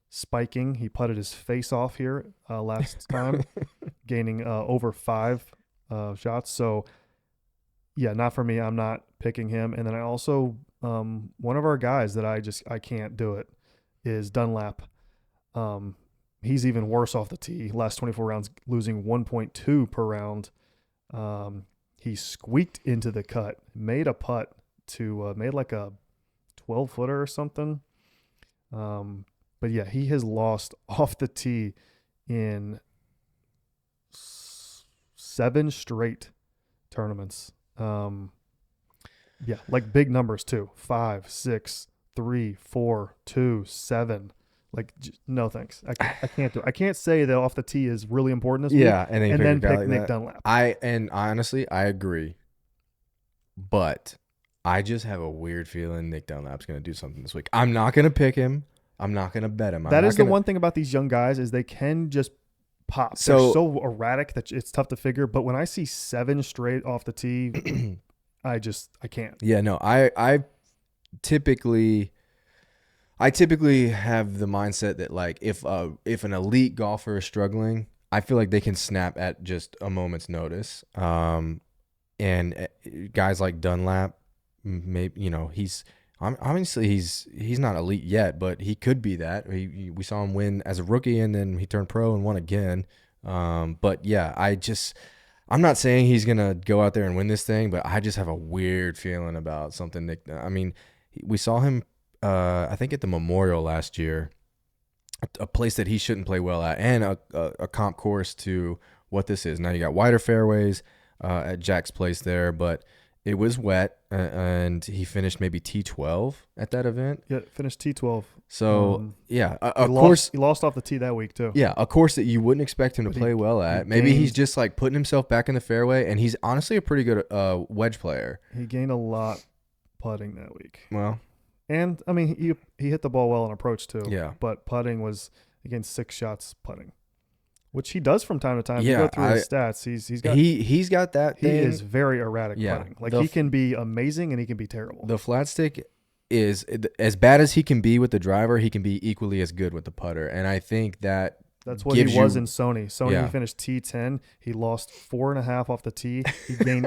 spiking. He putted his face off here last time, gaining over 5 shots. So yeah, not for me. I'm not picking him. And then I also one of our guys that I can't do it is Dunlap. He's even worse off the tee. Last 24 rounds, losing 1.2 per round. He squeaked into the cut, made a putt to made like a 12-footer or something. But yeah, he has lost off the tee in 7 straight tournaments. Yeah, like big numbers too. 5, 6, 3, 4, 2, 7. Like, no thanks. I can't do it. I can't say that off the tee is really important this week Yeah, and then you and pick a then guy pick like Nick that. Dunlap. And honestly, I agree, but I just have a weird feeling Nick Dunlap's going to do something this week. I'm not going to pick him. I'm not going to bet him. I'm That not is the going to. one thing about these young guys is they can just pop. They're So so erratic that it's tough to figure. But when I see 7 straight off the tee, I can't. yeah, no, I typically have the mindset that like if an elite golfer is struggling, I feel like they can snap at just a moment's notice. And guys like Dunlap, maybe obviously he's not elite yet, but he could be that. We saw him win as a rookie, and then he turned pro and won again. But yeah, I'm not saying he's gonna go out there and win this thing, but I just have a weird feeling about something. Nick, I mean, we saw him, I think at the Memorial last year, a place that he shouldn't play well at, and a comp course to what this is. Now you got wider fairways at Jack's place there, but it was wet, and he finished maybe T12 at that event. Yeah, finished T12. So yeah, He of course, lost off the tee that week too. yeah, a course that you wouldn't expect him to But play well at. he Maybe he's gained- just like putting himself back in the fairway, and he's honestly a pretty good wedge player. He gained a lot putting that week. Well, And I mean, he hit the ball well on approach too. yeah. But putting was again 6 shots putting, which he does from time to time. If Yeah, you go through his stats, He's got that he thing. is very erratic Yeah, putting. Like the he can be amazing and he can be terrible. The flat stick is as bad as he can be with the driver. He can be equally as good with the putter, and I think that That's what gives he was you- in Sony. Sony Yeah. he finished T10. He lost 4.5 off the tee. He gained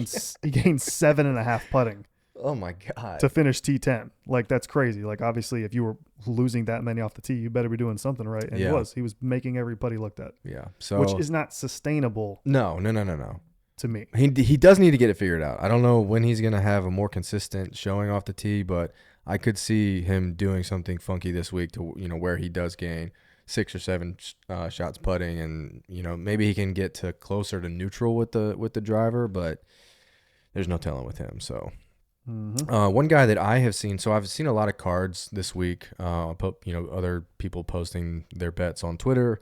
7.5 putting oh my god, to finish T10. Like that's crazy. Like obviously, if you were losing that many off the tee, you better be doing something right. And Yeah. he was making every putt he looked at, yeah. So which is not sustainable no. to me. He does need to get it figured out. I don't know when he's gonna have a more consistent showing off the tee, but I could see him doing something funky this week to where he does gain 6 or 7 shots putting, and maybe he can get to closer to neutral with the driver, but there's no telling with him. So one guy that I have seen, so I've seen a lot of cards this week. Other people posting their bets on Twitter,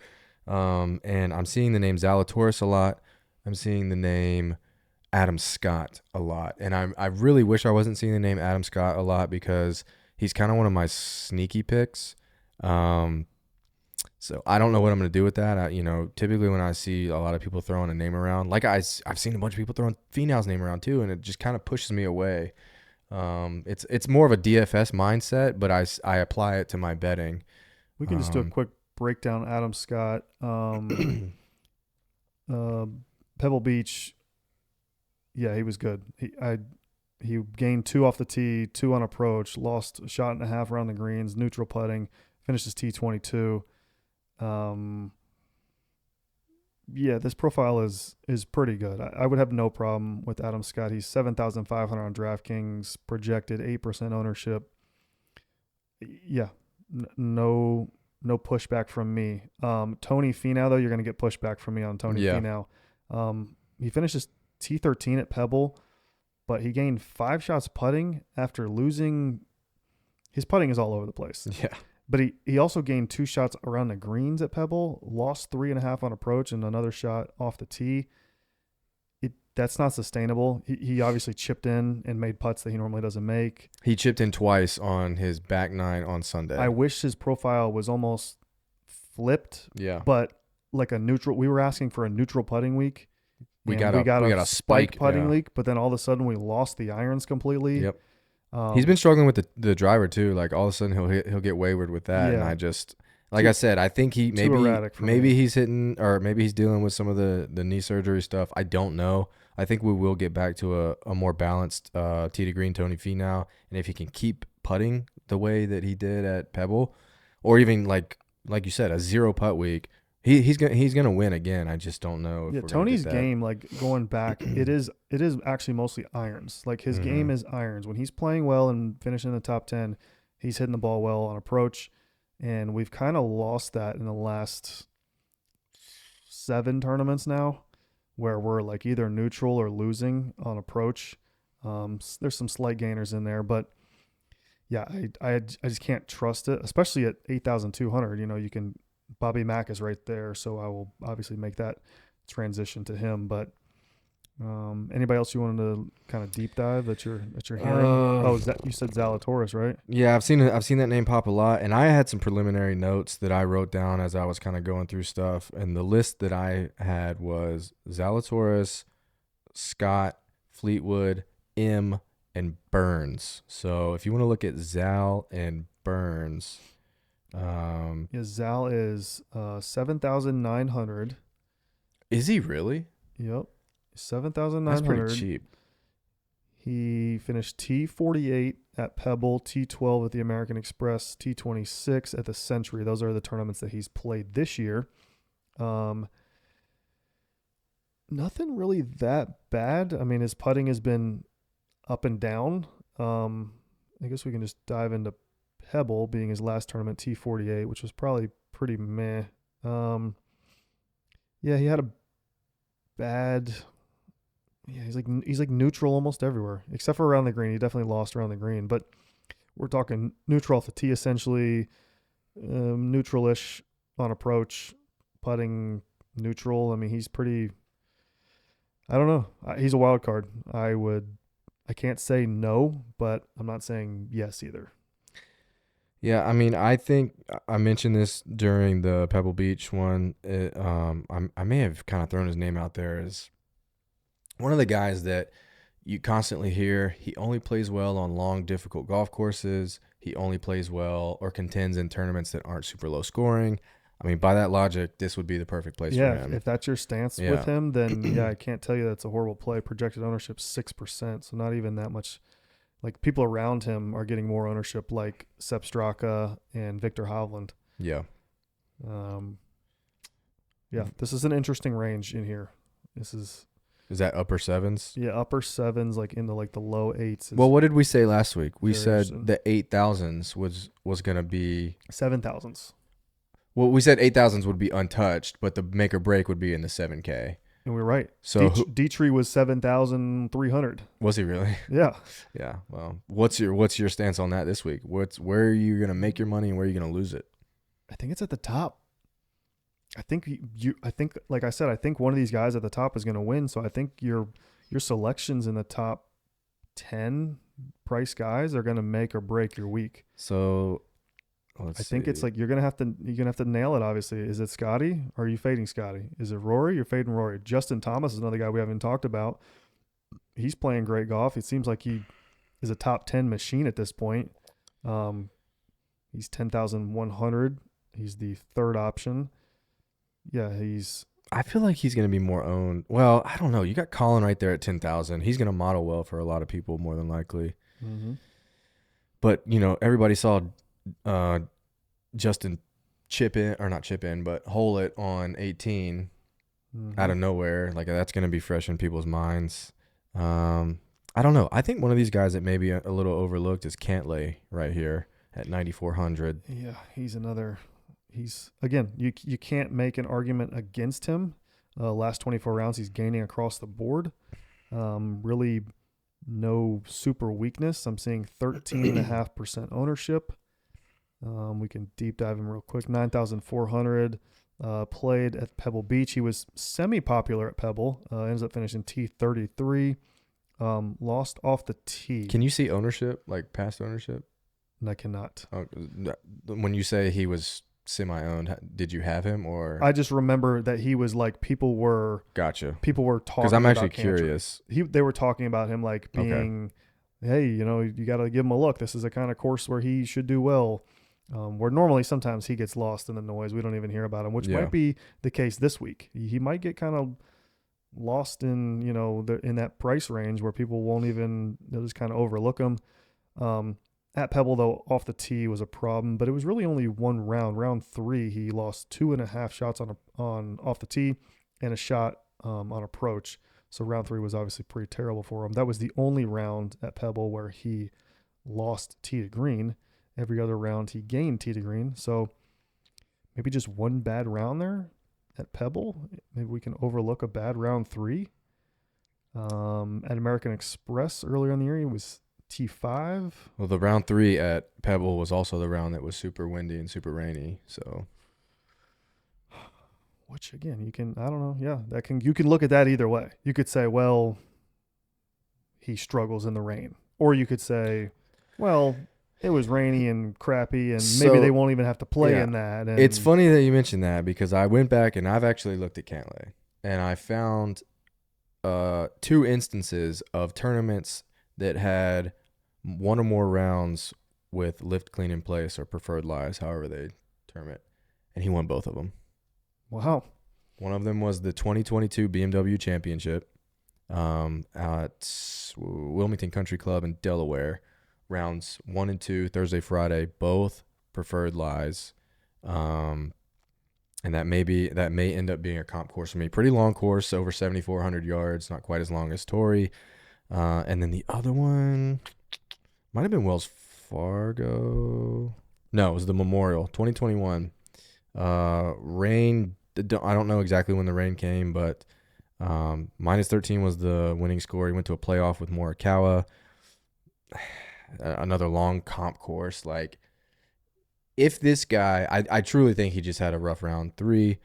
and I'm seeing the name Zalatoris a lot. I'm seeing the name Adam Scott a lot, and I really wish I wasn't seeing the name Adam Scott a lot because he's kind of one of my sneaky picks. So I don't know what I'm going to do with that. Typically when I see a lot of people throwing a name around, like I've seen a bunch of people throwing Finau's name around too, and it just kind of pushes me away. It's more of a DFS mindset, but I apply it to my betting. We can just do a quick breakdown. Adam Scott, Pebble Beach. Yeah, he was good. He gained 2 off the tee, 2 on approach, lost a shot and a half around the greens, neutral putting, finishes T22. Yeah, this profile is pretty good. I would have no problem with Adam Scott. He's 7,500 on DraftKings, projected 8% ownership. Yeah, no pushback from me. Tony Finau, though, you're going to get pushback from me on Tony Finau. He finishes T13 at Pebble, but he gained 5 shots putting after losing. His putting is all over the place. Yeah. But he also gained 2 shots around the greens at Pebble, lost 3.5 on approach, and another shot off the tee. That's not sustainable. He obviously chipped in and made putts that he normally doesn't make. He chipped in twice on his back 9 on Sunday. I wish his profile was almost flipped. Yeah. But like a neutral, we were asking for a neutral putting week. We and got a spike putting week, but then all of a sudden we lost the irons completely. Yep. He's been struggling with the driver too. Like all of a sudden he'll get wayward with that, and I just I said, I think he maybe he's hitting, or maybe he's dealing with some of the knee surgery stuff. I don't know. I think we will get back to a more balanced tee to green Tony Finau, and if he can keep putting the way that he did at Pebble, or even like you said, a 0 putt week, he's gonna win again. I just don't know. If yeah, we're Tony's gonna get that. game, like going back, it is actually mostly irons. Like his game is irons. When he's playing well and finishing in the top 10, he's hitting the ball well on approach, and we've kind of lost that in the last 7 tournaments now, where we're like either neutral or losing on approach. There's some slight gainers in there, but yeah, I just can't trust it, especially at 8,200. You can Bobby Mack is right there, so I will obviously make that transition to him. But anybody else you wanted to kind of deep dive that you're hearing? Uh, Oh, you said Zalatoris, right? yeah, I've seen that name pop a lot, and I had some preliminary notes that I wrote down as I was kind of going through stuff, and the list that I had was Zalatoris, Scott, Fleetwood, M, and Burns. So if you want to look at Zal and Burns, Yeah, Zal is 7,900. is he really? Yep, seven thousand That's nine pretty hundred. cheap. He finished T48 at Pebble, T12 at the American Express, T26 at the Century. Those are the tournaments that he's played this year. Um, Nothing really that bad. I mean, his putting has been up and down. I guess we can just dive into Pebble being his last tournament, T48, which was probably pretty meh. Um, yeah, he had a bad. Yeah, he's like neutral almost everywhere except for around the green. He definitely lost around the green, but we're talking neutral off the tee essentially, neutral-ish on approach, putting neutral. I mean, he's pretty. I don't know. He's a wild card. I can't say no, but I'm not saying yes either. Yeah, I mean, I think I mentioned this during the Pebble Beach one. I may have kind of thrown his name out there as one of the guys that you constantly hear. He only plays well on long, difficult golf courses. He only plays well or contends in tournaments that aren't super low scoring. I mean, by that logic, this would be the perfect place for Yeah, him. if that's your stance with Yeah. him, then yeah, I can't tell you that's a horrible play. Projected ownership 6%, so not even that much. Like people around him are getting more ownership, like Sepp Straka and Victor Hovland. Yeah. Um, yeah, this is an interesting range in here. This is Is that upper sevens? yeah, upper sevens, like into like the low eights. Is Well, what did we say last week? We very said interesting. the 8,000s was going to be. 7,000s, Well, we said 8,000s would be untouched, but the make or break would be in the 7K. and we were right. So Dietrich was 7,300. was he really? Yeah, Yeah. Well, what's your stance on that this week? Where are you gonna make your money and where are you gonna lose it? I think it's at the top. I think I think like I said, I think one of these guys at the top is going to win. So I think your selections in the top 10 price guys are going to make or break your week. So I think it's like you're gonna have to nail it. Obviously, is it Scotty? Or are you fading Scotty? Is it Rory? You're fading Rory. Justin Thomas is another guy we haven't talked about. He's playing great golf. It seems like he is a top 10 machine at this point. He's 10,100. He's the third option. Yeah, I feel like he's gonna be more owned. Well, I don't know. You got Colin right there at 10,000. He's gonna model well for a lot of people more than likely. mm-hmm. But everybody saw Justin not hole it on 18 Mm-hmm. out of nowhere. Like that's gonna be fresh in people's minds. I don't know. I think one of these guys that may be a little overlooked is Cantlay right here at 9,400. Yeah, he's another. He's again, you can't make an argument against him. Last 24 rounds, he's gaining across the board. Really, no super weakness. I'm seeing 13.5% ownership. We can deep dive him real quick. 9,400. Played at Pebble Beach. He was semi-popular at Pebble. Ends up finishing T33. Lost off the tee. Can you see ownership, like past ownership? And I cannot. When you say he was semi-owned, did you have him or? I just remember that he was like people were Gotcha. talking Because I'm actually about Cantrip. curious. They were talking about him like being, hey, you got to give him a look. This is a kind of course where he should do well. Where normally sometimes he gets lost in the noise. We don't even hear about him, which might be the case this week. He might get kind of lost in in that price range where people won't even, they'll just kind of overlook him. At Pebble though, off the tee was a problem, but it was really only one round. Round 3, he lost 2.5 shots on off the tee and a shot on approach. So round 3 was obviously pretty terrible for him. That was the only round at Pebble where he lost tee to green. Every other round he gained tee to green. So maybe just one bad round there at Pebble. Maybe we can overlook a bad round 3. At American Express earlier in the year, he was T5. Well, the round 3 at Pebble was also the round that was super windy and super rainy. So Which again, you can, I don't know. Yeah, you can look at that either way. You could say, well, he struggles in the rain. Or you could say, well, it was rainy and crappy and maybe they so won't even have to play yeah, in that. it's And funny that you mentioned that because I went back and I've actually looked at Cantlay and I found 2 instances of tournaments that had one or more rounds with lift clean in place or preferred lies, however they term it, and he won both of them. wow. One of them was the 2022 BMW Championship at Wilmington Country Club in Delaware, rounds 1 and 2, Thursday, Friday, both preferred lies. And that may end up being a comp course for me. Pretty long course, over 7,400 yards, not quite as long as Torrey. And then the other one might have been Wells Fargo. No, it was the Memorial 2021. Rain. I don't know exactly when the rain came, but minus 13 was the winning score. He went to a playoff with Morikawa. Another long comp course. Like, if this guy, I truly think he just had a rough round 3.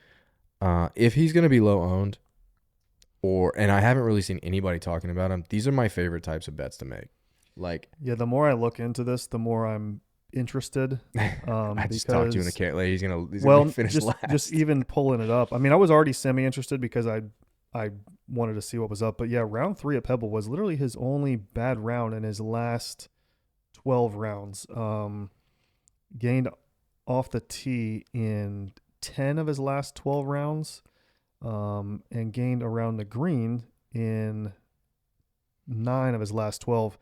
If he's going to be low owned, and I haven't really seen anybody talking about him, these are my favorite types of bets to make. Like, Yeah, the more I look into this, the more I'm interested. I just talked to you in the Because Cantlay. He's gonna finish last. just even pulling it up. I mean, I was already semi interested because I wanted to see what was up. But yeah, round 3 at Pebble was literally his only bad round in his last 12 rounds. Gained off the tee in 10 of his last 12 rounds, and gained around the green in 9 of his last 12.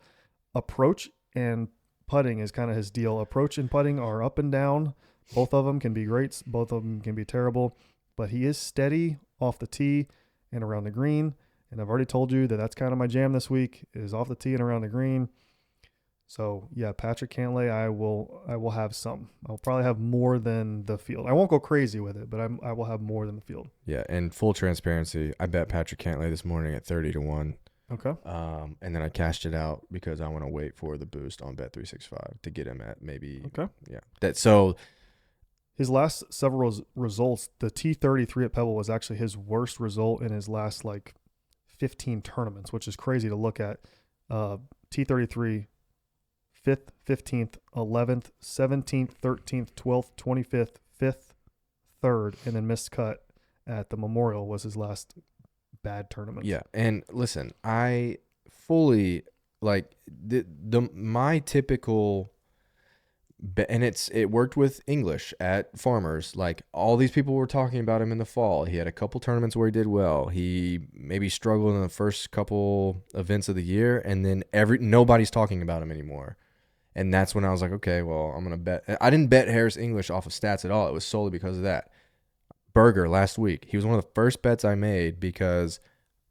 Approach and putting is kind of his deal. Approach and putting are up and down. Both of them can be great. Both of them can be terrible. But he is steady off the tee and around the green. And I've already told you that that's kind of my jam this week is off the tee and around the green. So yeah, Patrick Cantlay, I will have some. I'll probably have more than the field. I won't go crazy with it, but I will have more than the field. Yeah, and full transparency, I bet Patrick Cantlay this morning at 30-1. Okay. And then I cashed it out because I want to wait for the boost on Bet365 to get him at maybe. Okay. Yeah. His last several results, the T33 at Pebble was actually his worst result in his last 15 tournaments, which is crazy to look at. T33, 5th, 15th, 11th, 17th, 13th, 12th, 25th, 5th, 3rd, and then missed cut at the Memorial was his last bad tournament. Yeah, and listen, I fully my typical and it worked with English at Farmers. Like, all these people were talking about him in the fall. He had a couple tournaments where he did well. He maybe struggled in the first couple events of the year, and then nobody's talking about him anymore. And that's when I was like, okay, well, I'm gonna bet. I didn't bet Harris English off of stats at all. It was solely because of that. Berger last week, he was one of the first bets I made because,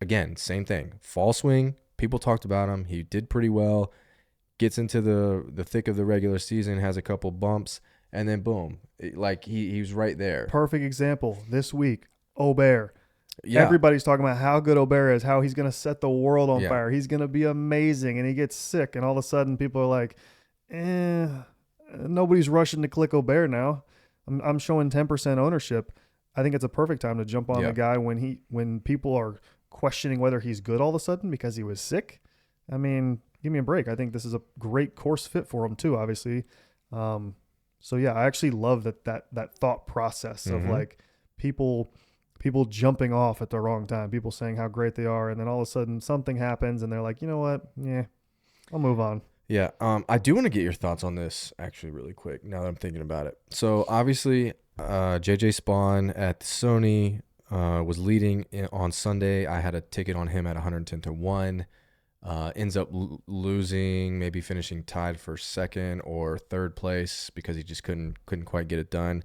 again, same thing. Fall swing, people talked about him. He did pretty well. Gets into the thick of the regular season, has a couple bumps, and then boom, he was right there. Perfect example this week, Aubert. Yeah. Everybody's talking about how good Aubert is, how he's going to set the world on fire. He's going to be amazing, and he gets sick, and all of a sudden people are like, nobody's rushing to click Aubert now. I'm showing 10% ownership. I think it's a perfect time to jump on the guy when people are questioning whether he's good all of a sudden because he was sick. I mean, give me a break. I think this is a great course fit for him too, obviously. So yeah, I actually love that thought process of people jumping off at the wrong time, people saying how great they are, and then all of a sudden something happens and they're like, you know what? Yeah, I'll move on. Yeah. I do want to get your thoughts on this actually really quick now that I'm thinking about it. So obviously, JJ Spawn at Sony was leading on Sunday. I had a ticket on him at 110-1. Ends up losing, maybe finishing tied for second or third place because he just couldn't quite get it done.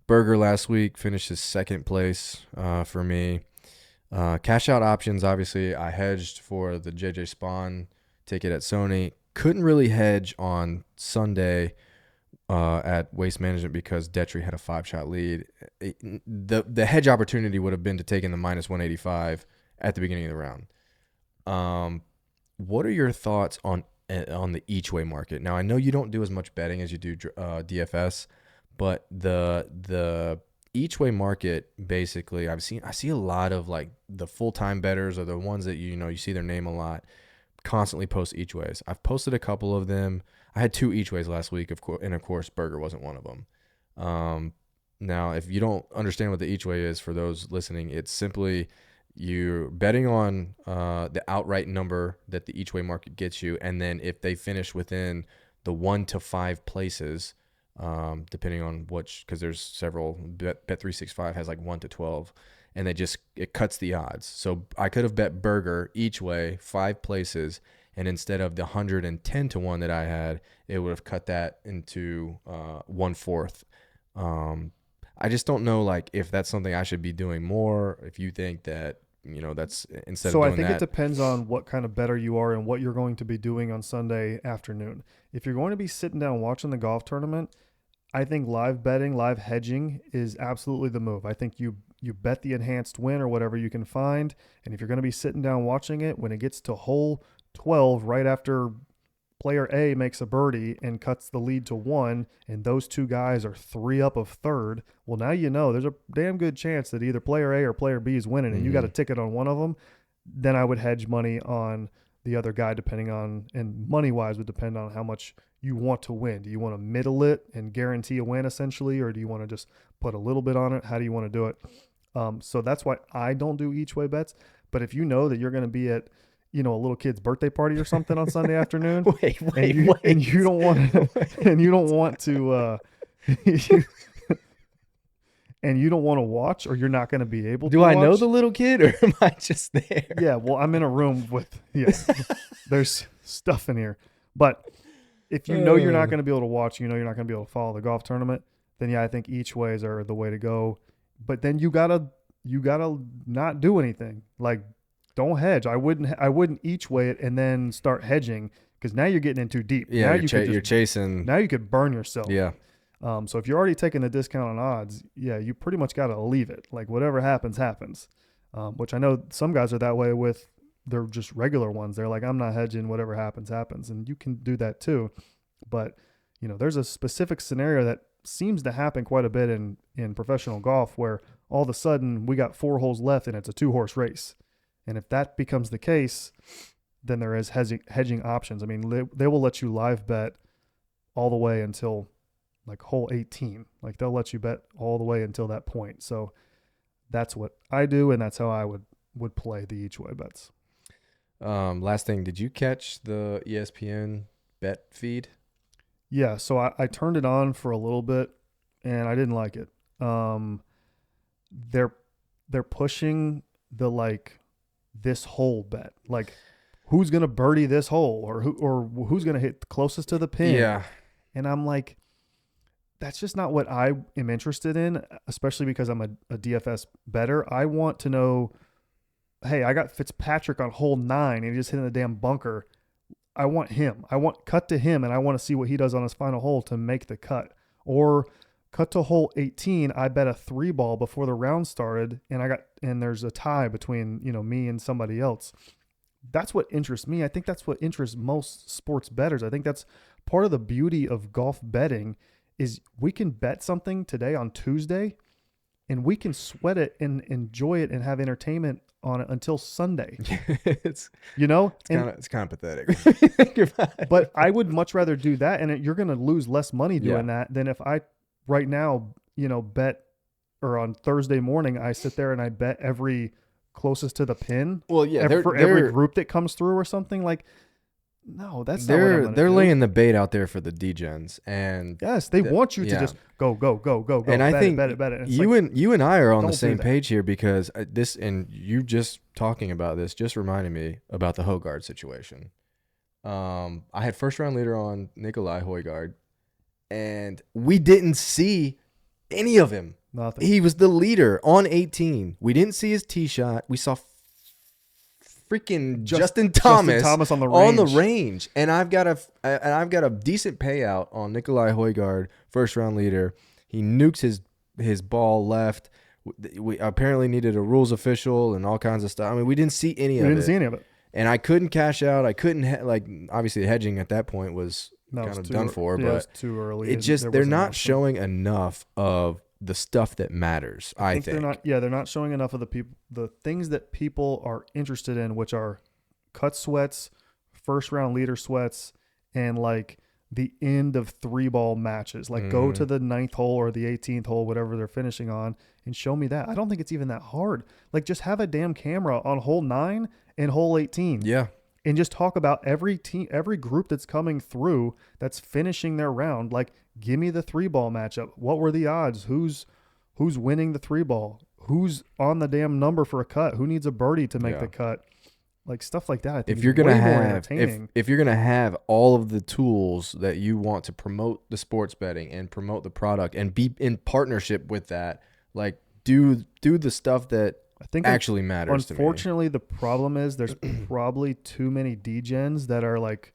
Berger last week finished his second place for me. Cash out options, obviously, I hedged for the JJ Spawn ticket at Sony. Couldn't really hedge on Sunday at Waste Management because Detry had a 5-shot lead. The hedge opportunity would have been to take in the minus 185 at the beginning of the round. What are your thoughts on on the each way market. Now I know you don't do as much betting as you do DFS, but the each way market, basically, I see a lot of like the full-time bettors, or the ones that you see their name a lot, constantly post each ways. I've posted a couple of them. I had 2 each ways last week, and of course Burger wasn't one of them. Now, if you don't understand what the each way is, for those listening, it's simply you're betting on the outright number that the each way market gets you, and then if they finish within the 1 to 5 places, depending on which, because there's several. Bet365 has like 1 to 12, and it cuts the odds. So I could have bet Burger each way 5 places, and instead of the 110 to 1 that I had, it would have cut that into 1/4. I just don't know, like, if that's something I should be doing more. If you think that, that's instead So of I doing think that. it depends on what kind of bettor you are and what you're going to be doing on Sunday afternoon. If you're going to be sitting down watching the golf tournament, I think live betting, live hedging is absolutely the move. I think you bet the enhanced win or whatever you can find, and if you're going to be sitting down watching it, when it gets to hole 12, right after player A makes a birdie and cuts the lead to 1, and those 2 guys are 3 up of third, well, now there's a damn good chance that either player A or player B is winning, and you got a ticket on one of them. Then I would hedge money on the other guy, depending on, and money-wise would depend on how much you want to win. Do you want to middle it and guarantee a win, essentially, or do you want to just put a little bit on it? How do you want to do it? So that's why I don't do each way bets. But if you know that you're going to be at a little kid's birthday party or something on Sunday afternoon, wait. and you don't want to, and you don't want to, and you don't want to watch, or you're not going to be able to Do I watch. know the little kid, or am I just there? Yeah, well, I'm in a room with, there's stuff in here. But if you know you're not going to be able to watch, you're not going to be able to follow the golf tournament, then yeah, I think each ways are the way to go. But then you gotta not do anything. Like, don't hedge. I wouldn't each way it and then start hedging, because now you're getting in too deep. Yeah, now you're chasing. Now you could burn yourself. Yeah. So if you're already taking the discount on odds, yeah, you pretty much got to leave it. Like, whatever happens, happens. Which I know some guys are that way with their just regular ones. They're like, I'm not hedging. Whatever happens, happens. And you can do that too. But, there's a specific scenario that seems to happen quite a bit in professional golf, where all of a sudden we got 4 holes left and it's a 2-horse race. And if that becomes the case, then there is hedging options. I mean, they will let you live bet all the way until like hole 18. Like, they'll let you bet all the way until that point. So that's what I do, and that's how I would play the each way bets. Last thing, did you catch the ESPN bet feed? Yeah, so I turned it on for a little bit, and I didn't like it. They're pushing the, like, this hole bet, like, who's gonna birdie this hole, or who's gonna hit closest to the pin. Yeah, and I'm like, that's just not what I am interested in, especially because I'm a DFS bettor. I want to know, hey, I got Fitzpatrick on hole 9 and he just hit in the damn bunker. I want him. I want cut to him, and I want to see what he does on his final hole to make the cut. Or cut to hole 18. I bet a 3-ball before the round started, and there's a tie between me and somebody else. That's what interests me. I think that's what interests most sports bettors. I think that's part of the beauty of golf betting, is we can bet something today on Tuesday, and we can sweat it and enjoy it and have entertainment on it until Sunday. it's kind of pathetic. But I would much rather do that, and you're going to lose less money doing that than if I right now, bet, or on Thursday morning I sit there and I bet every closest to the pin. Well, yeah, every group that comes through or something. Like, no, that's not what I'm gonna they're do. laying the bait out there for the degens, and yes, they want you to just go. And I think bet it. And you and I are on the don't same do that. page here, because this, and you just talking about this just reminded me about the Højgaard situation. I had first round leader on Nikolai Højgaard, and we didn't see any of him. Nothing. He was the leader on 18. We didn't see his tee shot. We saw freaking Justin Thomas on the range, and I've got a decent payout on Nikolai Højgaard, first round leader. He nukes his ball left. We apparently needed a rules official and all kinds of stuff. I mean, we didn't see any of it. and I couldn't cash out. I couldn't like obviously hedging at that point was That kind was of too done for, yeah, it was but too early. it There just they're wasn't not enough. showing enough of the stuff that matters. I I think they're think. not. Yeah, they're not showing enough of the things that people are interested in, which are cut sweats, first round leader sweats, and like the end of 3-ball matches. Like go Mm-hmm. to the ninth hole or the 18th hole, whatever they're finishing on, and show me that. I don't think it's even that hard. Like just have a damn camera on hole 9 and hole 18, Yeah, and just talk about every team, every group that's coming through that's finishing their round. Like, give me the 3-ball matchup. What were the odds? Who's winning the 3-ball? Who's on the damn number for a cut? Who needs a birdie to make yeah. the cut? Like stuff like that, I think If is you're gonna way more have entertaining. if you're gonna have all of the tools that you want to promote the sports betting and promote the product and be in partnership with that, like do the stuff that I think actually matters to me. unfortunately the problem is there's probably too many degens that are like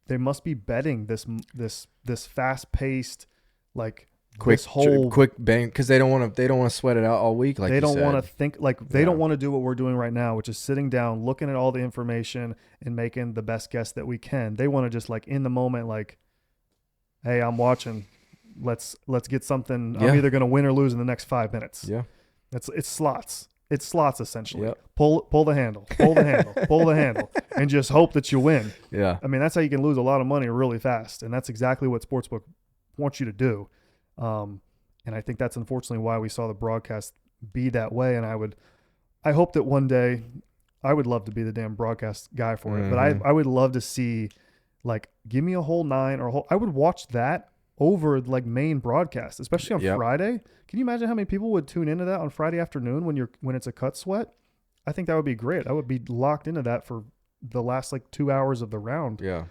they must be betting this fast paced like this whole Quick bang because they don't want to sweat it out all week like they you don't want to said. think like they Yeah. don't want to do what we're doing right now, which is sitting down, looking at all the information and making the best guess that we can. They want to just like in the moment, like, hey, I'm watching. Let's get something. I'm Yeah. either going to win or lose in the next 5 minutes. Yeah. It's slots. It's slots essentially. Yep. Pull the handle, pull the handle, pull the handle, and just hope that you win. Yeah. I mean, that's how you can lose a lot of money really fast, and that's exactly what sportsbook wants you to do. And I think that's unfortunately why we saw the broadcast be that way. And I hope that one day, I would love to be the damn broadcast guy for it. But I would love to see, like, give me a whole 9 or a whole. I would watch that over like main broadcast, especially on Yep. Friday. Can you imagine how many people would tune into that on Friday afternoon when it's a cut sweat? I think that would be great. I would be locked into that for the last like 2 hours of the round. Yeah.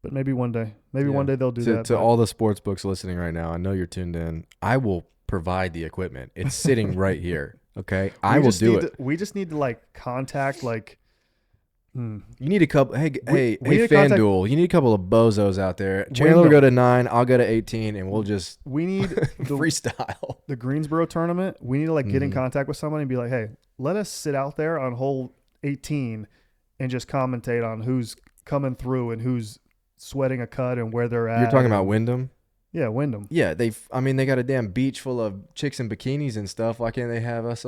But maybe one day, Yeah. one day they'll do that. To but- all the sports books listening right now, I know you're tuned in. I will provide the equipment. It's sitting right here. Okay. I will do it. We just need to like contact like. You need a couple. Hey, we need to contact- FanDuel. You need a couple of bozos out there. Wait, Chandler will no. go to 9. I'll go to 18, and we'll just We need freestyle. the Greensboro tournament. We need to like get in Mhm. contact with somebody and be like, hey, let us sit out there on hole 18 and just commentate on who's coming through and who's sweating a cut and where they're at. You're talking about Wyndham? Yeah, Wyndham. Yeah, they got a damn beach full of chicks in bikinis and stuff. Why can't they have us?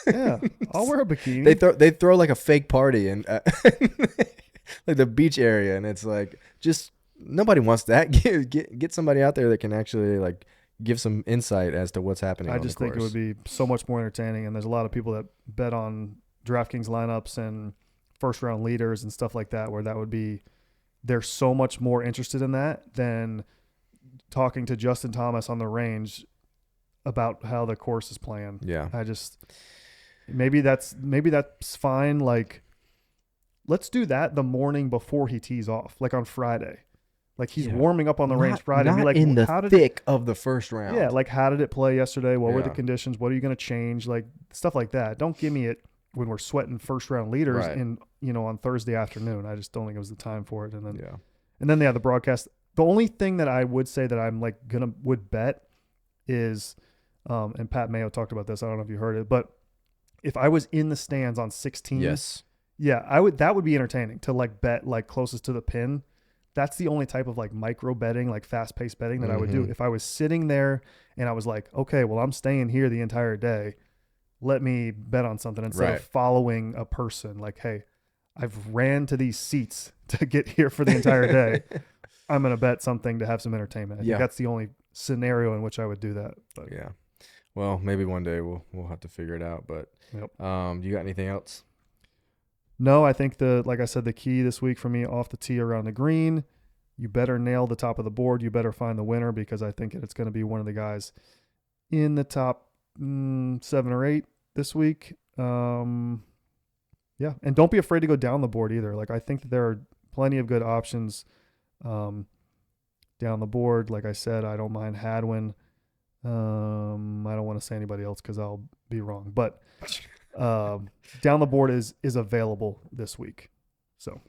Yeah, I'll wear a bikini. They throw like a fake party and like the beach area, and it's like just nobody wants that. Get somebody out there that can actually like give some insight as to what's happening. I just think it would be so much more entertaining. And there's a lot of people that bet on DraftKings lineups and first round leaders and stuff like that, where that would be, they're so much more interested in that than talking to Justin Thomas on the range about how the course is playing. Yeah. I just, maybe that's fine. Like, let's do that the morning before he tees off, like on Friday. Like he's warming up on the range Friday. Not Be like, in the how did thick of the first round. Yeah, like how did it play yesterday? What were the Yeah. conditions? What are you going to change? Like stuff like that. Don't give me it when we're sweating first round leaders Right. on Thursday afternoon. I just don't think it was the time for it. And then Yeah. the broadcast. The only thing that I would say that I'm like would bet is, and Pat Mayo talked about this. I don't know if you heard it, but if I was in the stands on 16, Yes. yeah, I would. That would be entertaining to like bet like closest to the pin. That's the only type of like micro betting, like fast paced betting that I would do. Mhm. If I was sitting there and I was like, okay, well, I'm staying here the entire day. Let me bet on something instead Right. of following a person. Like, hey, I've ran to these seats to get here for the entire day. I'm going to bet something to have some entertainment. I think that's the only scenario in which I would do that. But Yeah. Well, maybe one day we'll have to figure it out. But Yep. You got anything else? No, I think like I said, the key this week for me off the tee around the green, you better nail the top of the board. You better find the winner because I think it's going to be one of the guys in the top 7 or 8 this week. Yeah. And don't be afraid to go down the board either. Like I think that there are plenty of good options down the board. Like I said, I don't mind Hadwin. I don't want to say anybody else because I'll be wrong, but down the board is available this week. So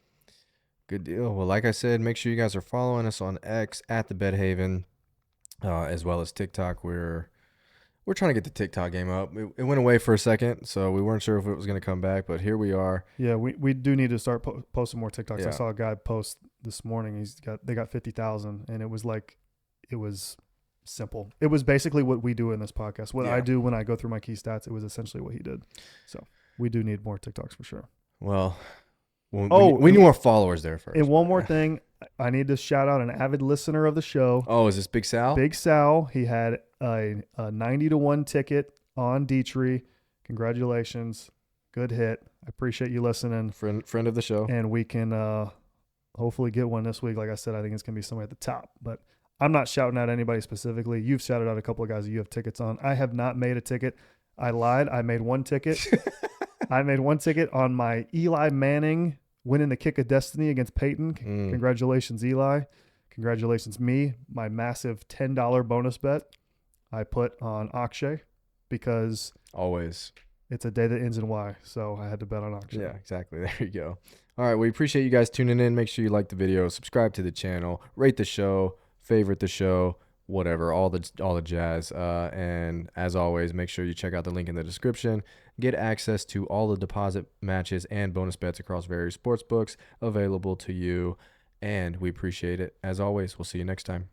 Good deal. Well, like I said, make sure you guys are following us on X at the Bet Haven, as well as TikTok. We're we're trying to get the TikTok game up. It went away for a second, so we weren't sure if it was going to come back, but here we are. Yeah, we do need to start posting more TikToks. Yeah. I saw a guy post this morning. They got 50,000, and it was simple. It was basically what we do in this podcast. What I do when I go through my key stats, it was essentially what he did. So we do need more TikToks for sure. Well, we need more followers there first. And one more thing, I need to shout out an avid listener of the show. Oh, is this Big Sal? Big Sal. He had a 90-1 ticket on Dietrich. Congratulations. Good hit. I appreciate you listening. Friend of the show. And we can hopefully get one this week. Like I said, I think it's going to be somewhere at the top. But I'm not shouting out anybody specifically. You've shouted out a couple of guys that you have tickets on. I have not made a ticket. I lied. I made one ticket. I made one ticket on my Eli Manning winning the kick of destiny against Peyton. Congratulations, Eli. Congratulations, me. My massive $10 bonus bet I put on Akshay because always it's a day that ends in Y. So I had to bet on Akshay. Yeah, exactly. There you go. All right. We appreciate you guys tuning in. Make sure you like the video, subscribe to the channel, rate the show, favorite the show, whatever, all the jazz. And as always, make sure you check out the link in the description. Get access to all the deposit matches and bonus bets across various sports books available to you. And we appreciate it. As always, we'll see you next time.